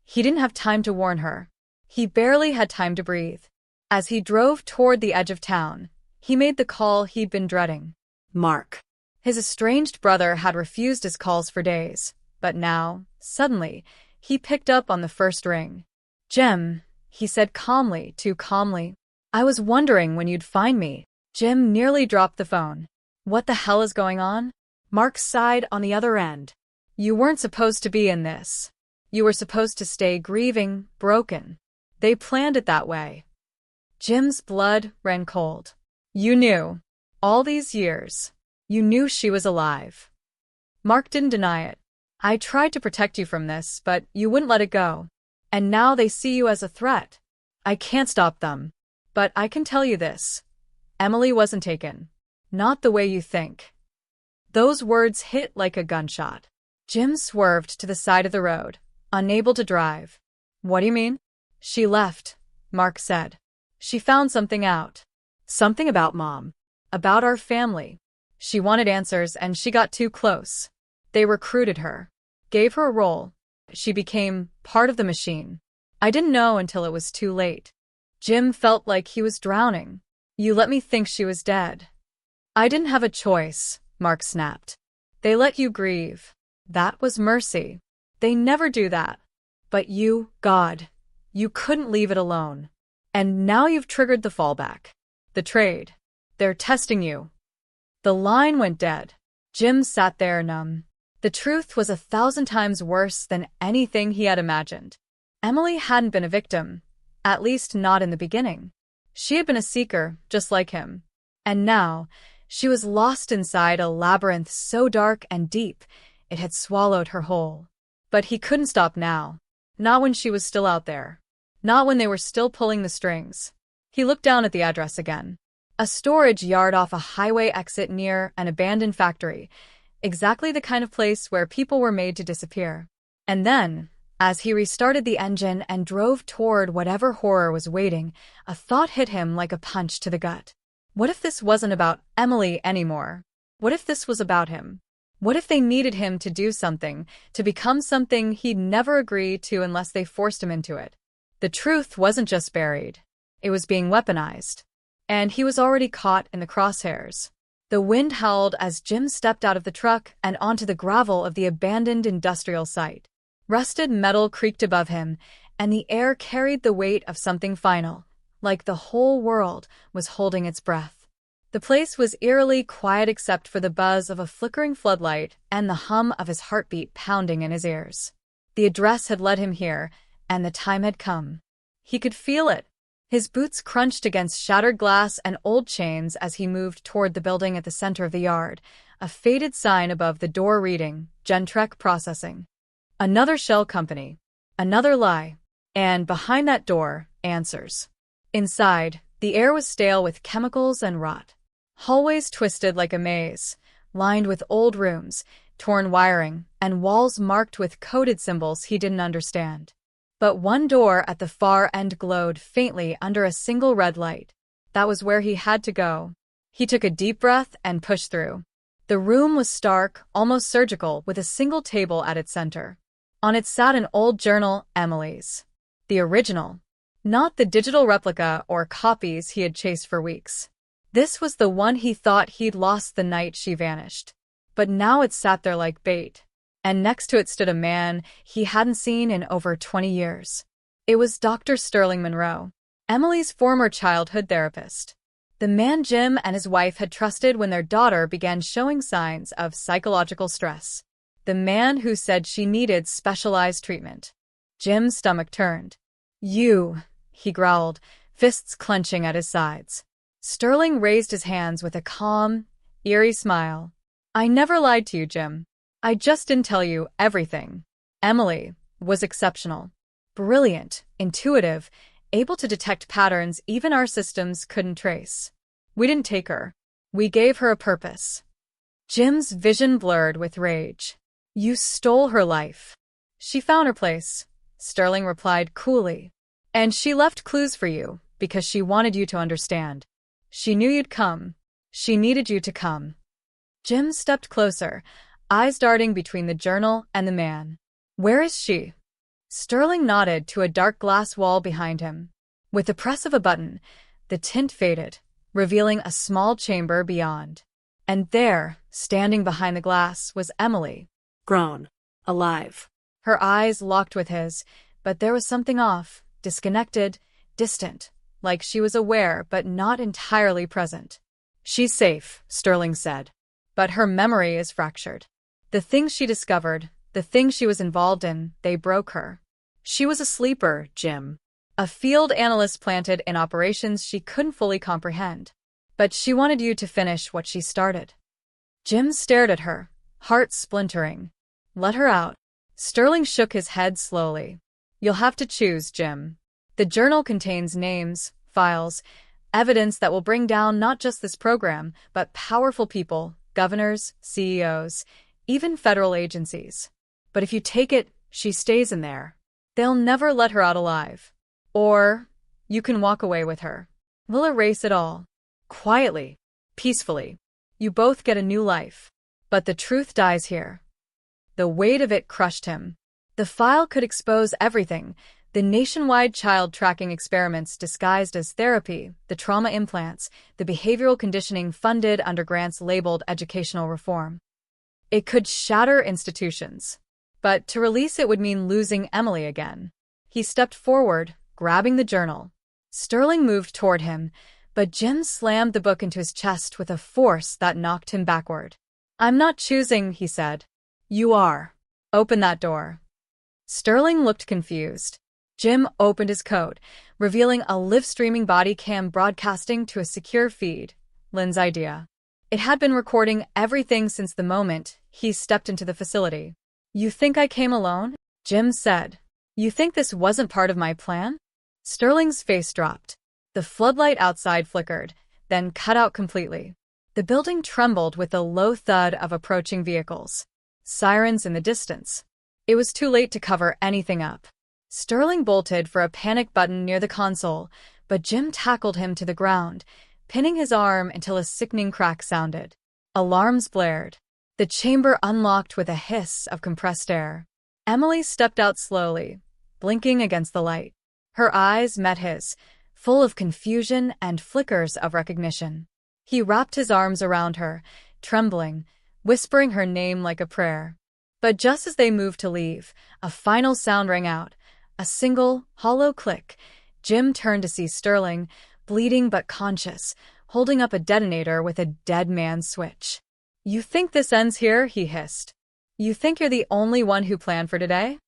He didn't have time to warn her. He barely had time to breathe. As he drove toward the edge of town, he made the call he'd been dreading. Mark. His estranged brother had refused his calls for days, but now, suddenly, he picked up on the first ring. Jim, he said calmly, too calmly. I was wondering when you'd find me. Jim nearly dropped the phone. What the hell is going on? Mark sighed on the other end. You weren't supposed to be in this. You were supposed to stay grieving, broken. They planned it that way. Jim's blood ran cold. You knew. All these years. You knew she was alive. Mark didn't deny it. I tried to protect you from this, but you wouldn't let it go. And now they see you as a threat. I can't stop them. But I can tell you this. Emily wasn't taken. Not the way you think. Those words hit like a gunshot. Jim swerved to the side of the road, unable to drive. What do you mean? She left, Mark said. She found something out. Something about Mom. About our family. She wanted answers and she got too close. They recruited her. Gave her a role. She became part of the machine. I didn't know until it was too late. Jim felt like he was drowning. You let me think she was dead. I didn't have a choice, Mark snapped. They let you grieve. That was mercy. They never do that. But you, God, you couldn't leave it alone. And now you've triggered the fallback. The trade. They're testing you. The line went dead. Jim sat there numb. The truth was 1,000 times worse than anything he had imagined. Emily hadn't been a victim, at least not in the beginning. She had been a seeker, just like him. And now, she was lost inside a labyrinth so dark and deep, it had swallowed her whole. But he couldn't stop now. Not when she was still out there. Not when they were still pulling the strings. He looked down at the address again. A storage yard off a highway exit near an abandoned factory. Exactly the kind of place where people were made to disappear. And then, as he restarted the engine and drove toward whatever horror was waiting, a thought hit him like a punch to the gut. What if this wasn't about Emily anymore? What if this was about him? What if they needed him to do something, to become something he'd never agree to unless they forced him into it? The truth wasn't just buried. It was being weaponized. And he was already caught in the crosshairs. The wind howled as Jim stepped out of the truck and onto the gravel of the abandoned industrial site. Rusted metal creaked above him, and the air carried the weight of something final, like the whole world was holding its breath. The place was eerily quiet except for the buzz of a flickering floodlight and the hum of his heartbeat pounding in his ears. The address had led him here, and the time had come. He could feel it. His boots crunched against shattered glass and old chains as he moved toward the building at the center of the yard, a faded sign above the door reading, Gentrek Processing. Another shell company. Another lie. And behind that door, answers. Inside, the air was stale with chemicals and rot. Hallways twisted like a maze, lined with old rooms, torn wiring, and walls marked with coded symbols he didn't understand. But one door at the far end glowed faintly under a single red light. That was where he had to go. He took a deep breath and pushed through. The room was stark, almost surgical, with a single table at its center. On it sat an old journal, Emily's. The original. Not the digital replica or copies he had chased for weeks. This was the one he thought he'd lost the night she vanished. But now it sat there like bait. And next to it stood a man he hadn't seen in over 20 years. It was Dr. Sterling Monroe, Emily's former childhood therapist. The man Jim and his wife had trusted when their daughter began showing signs of psychological stress. The man who said she needed specialized treatment. Jim's stomach turned. "You," he growled, fists clenching at his sides. Sterling raised his hands with a calm, eerie smile. "I never lied to you, Jim. I just didn't tell you everything." Emily was exceptional. Brilliant, intuitive, able to detect patterns even our systems couldn't trace. We didn't take her. We gave her a purpose. Jim's vision blurred with rage. "You stole her life." "She found her place," Sterling replied coolly. "And she left clues for you, because she wanted you to understand. She knew you'd come. She needed you to come." Jim stepped closer, eyes darting between the journal and the man. "Where is she?" Sterling nodded to a dark glass wall behind him. With the press of a button, the tint faded, revealing a small chamber beyond. And there, standing behind the glass, was Emily. Grown. Alive. Her eyes locked with his, but there was something off, disconnected, distant, like she was aware but not entirely present. "She's safe," Sterling said. "But her memory is fractured. The things she discovered, the things she was involved in, they broke her. She was a sleeper, Jim. A field analyst planted in operations she couldn't fully comprehend. But she wanted you to finish what she started." Jim stared at her, heart splintering. "Let her out." Sterling shook his head slowly. "You'll have to choose, Jim. The journal contains names, files, evidence that will bring down not just this program, but powerful people, governors, CEOs, even federal agencies. But if you take it, she stays in there. They'll never let her out alive. Or you can walk away with her. We'll erase it all. Quietly, peacefully. You both get a new life. But the truth dies here." The weight of it crushed him. The file could expose everything. The nationwide child tracking experiments disguised as therapy, the trauma implants, the behavioral conditioning funded under grants labeled educational reform. It could shatter institutions. But to release it would mean losing Emily again. He stepped forward, grabbing the journal. Sterling moved toward him, but Jim slammed the book into his chest with a force that knocked him backward. "I'm not choosing," he said. You are. Open that door. Sterling looked confused. Jim opened his coat, revealing a live-streaming body cam broadcasting to a secure feed. Lynn's idea. It had been recording everything since the moment he stepped into the facility. You think I came alone? Jim said. You think this wasn't part of my plan? Sterling's face dropped. The floodlight outside flickered, then cut out completely. The building trembled with the low thud of approaching vehicles. Sirens in the distance. It was too late to cover anything up. Sterling bolted for a panic button near the console, but Jim tackled him to the ground, pinning his arm until a sickening crack sounded. Alarms blared. The chamber unlocked with a hiss of compressed air. Emily stepped out slowly, blinking against the light. Her eyes met his, full of confusion and flickers of recognition. He wrapped his arms around her, trembling, whispering her name like a prayer. But just as they moved to leave, a final sound rang out, a single, hollow click. Jim turned to see Sterling, bleeding but conscious, holding up a detonator with a dead man's switch. You think this ends here? He hissed. You think you're the only one who planned for today?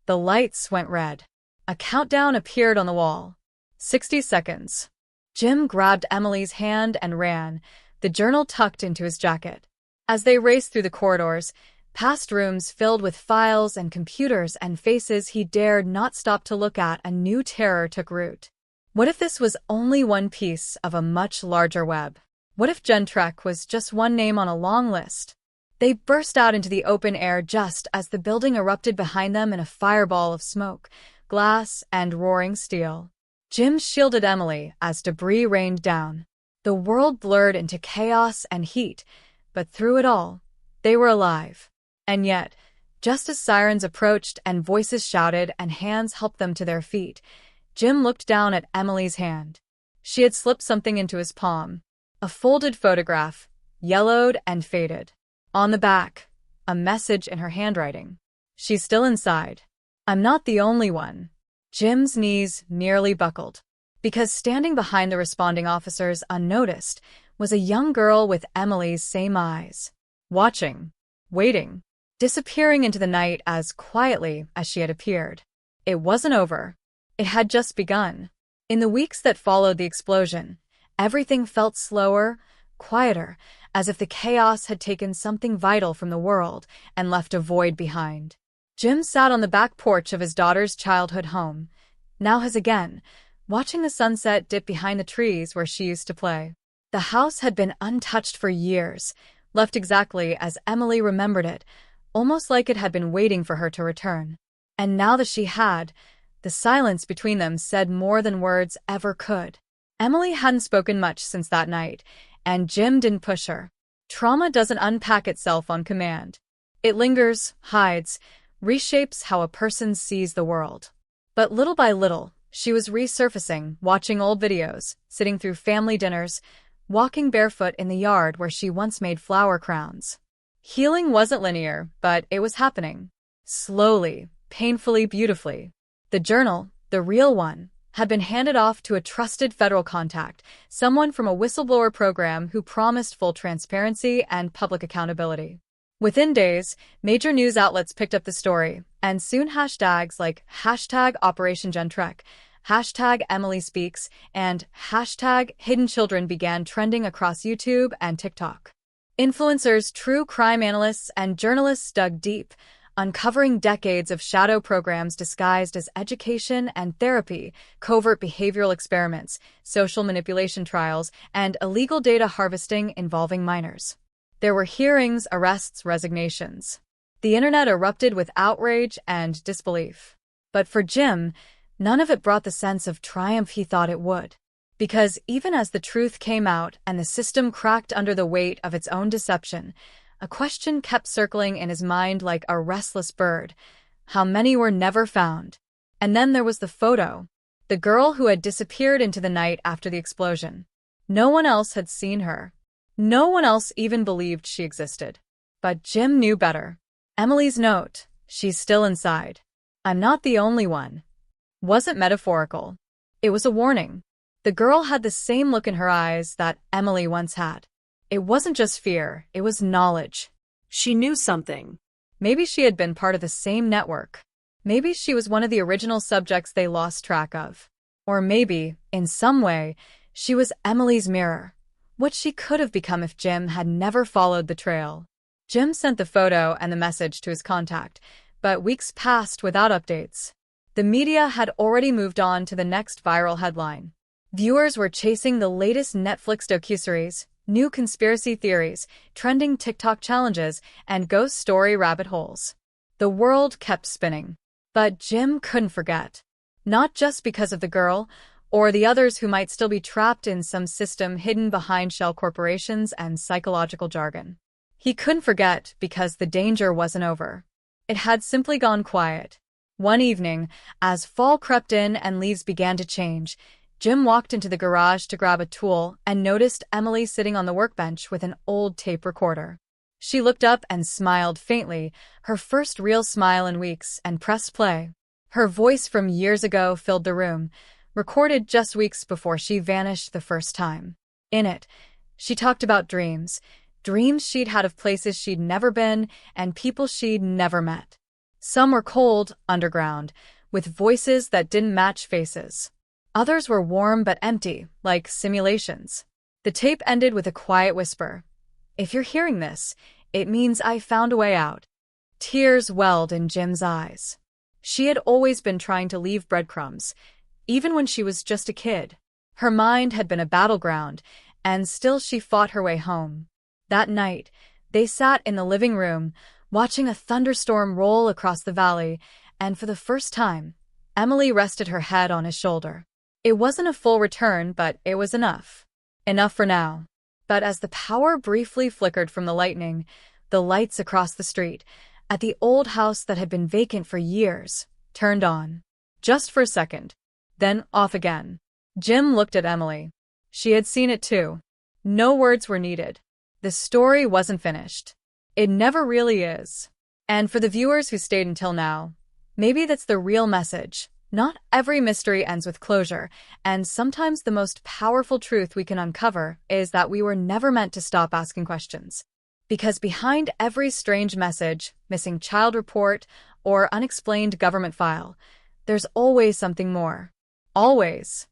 The lights went red. A countdown appeared on the wall. 60 seconds. Jim grabbed Emily's hand and ran, the journal tucked into his jacket. As they raced through the corridors, past rooms filled with files and computers and faces he dared not stop to look at, a new terror took root. What if this was only one piece of a much larger web? What if Gentrek was just one name on a long list? They burst out into the open air just as the building erupted behind them in a fireball of smoke, glass, and roaring steel. Jim shielded Emily as debris rained down. The world blurred into chaos and heat, but through it all, they were alive. And yet, just as sirens approached and voices shouted and hands helped them to their feet, Jim looked down at Emily's hand. She had slipped something into his palm. A folded photograph, yellowed and faded. On the back, a message in her handwriting. She's still inside. I'm not the only one. Jim's knees nearly buckled, because standing behind the responding officers unnoticed was a young girl with Emily's same eyes. Watching. Waiting. Disappearing into the night as quietly as she had appeared. It wasn't over. It had just begun. In the weeks that followed the explosion, everything felt slower, quieter, as if the chaos had taken something vital from the world and left a void behind. Jim sat on the back porch of his daughter's childhood home, now his again, watching the sunset dip behind the trees where she used to play. The house had been untouched for years, left exactly as Emily remembered it, almost like it had been waiting for her to return. And now that she had, the silence between them said more than words ever could. Emily hadn't spoken much since that night, and Jim didn't push her. Trauma doesn't unpack itself on command. It lingers, hides, reshapes how a person sees the world. But little by little, she was resurfacing, watching old videos, sitting through family dinners, walking barefoot in the yard where she once made flower crowns. Healing wasn't linear, but it was happening. Slowly, painfully, beautifully. The journal, the real one, had been handed off to a trusted federal contact, someone from a whistleblower program who promised full transparency and public accountability. Within days, major news outlets picked up the story, and soon hashtags like #OperationGentrek, #EmilySpeaks, and #HiddenChildren began trending across YouTube and TikTok. Influencers, true crime analysts, and journalists dug deep, uncovering decades of shadow programs disguised as education and therapy, covert behavioral experiments, social manipulation trials, and illegal data harvesting involving minors. There were hearings, arrests, resignations. The internet erupted with outrage and disbelief. But for Jim, none of it brought the sense of triumph he thought it would. Because even as the truth came out and the system cracked under the weight of its own deception, a question kept circling in his mind like a restless bird. How many were never found? And then there was the photo. The girl who had disappeared into the night after the explosion. No one else had seen her. No one else even believed she existed. But Jim knew better. Emily's note, "She's still inside. I'm not the only one," wasn't metaphorical. It was a warning. The girl had the same look in her eyes that Emily once had. It wasn't just fear, it was knowledge. She knew something. Maybe she had been part of the same network. Maybe she was one of the original subjects they lost track of. Or maybe, in some way, she was Emily's mirror. What she could have become if Jim had never followed the trail. Jim sent the photo and the message to his contact, but weeks passed without updates. The media had already moved on to the next viral headline. Viewers were chasing the latest Netflix docuseries, new conspiracy theories, trending TikTok challenges, and ghost story rabbit holes. The world kept spinning. But Jim couldn't forget. Not just because of the girl, or the others who might still be trapped in some system hidden behind shell corporations and psychological jargon. He couldn't forget because the danger wasn't over. It had simply gone quiet. One evening, as fall crept in and leaves began to change, Jim walked into the garage to grab a tool and noticed Emily sitting on the workbench with an old tape recorder. She looked up and smiled faintly, her first real smile in weeks, and pressed play. Her voice from years ago filled the room, recorded just weeks before she vanished the first time. In it, she talked about dreams she'd had of places she'd never been and people she'd never met. Some were cold, underground, with voices that didn't match faces. Others were warm but empty, like simulations. The tape ended with a quiet whisper. "If you're hearing this, it means I found a way out." Tears welled in Jim's eyes. She had always been trying to leave breadcrumbs, even when she was just a kid. Her mind had been a battleground, and still she fought her way home. That night, they sat in the living room, watching a thunderstorm roll across the valley, and for the first time, Emily rested her head on his shoulder. It wasn't a full return, but it was enough. Enough for now. But as the power briefly flickered from the lightning, the lights across the street, at the old house that had been vacant for years, turned on. Just for a second. Then off again. Jim looked at Emily. She had seen it too. No words were needed. The story wasn't finished. It never really is. And for the viewers who stayed until now, maybe that's the real message. Not every mystery ends with closure, and sometimes the most powerful truth we can uncover is that we were never meant to stop asking questions. Because behind every strange message, missing child report, or unexplained government file, there's always something more. Always.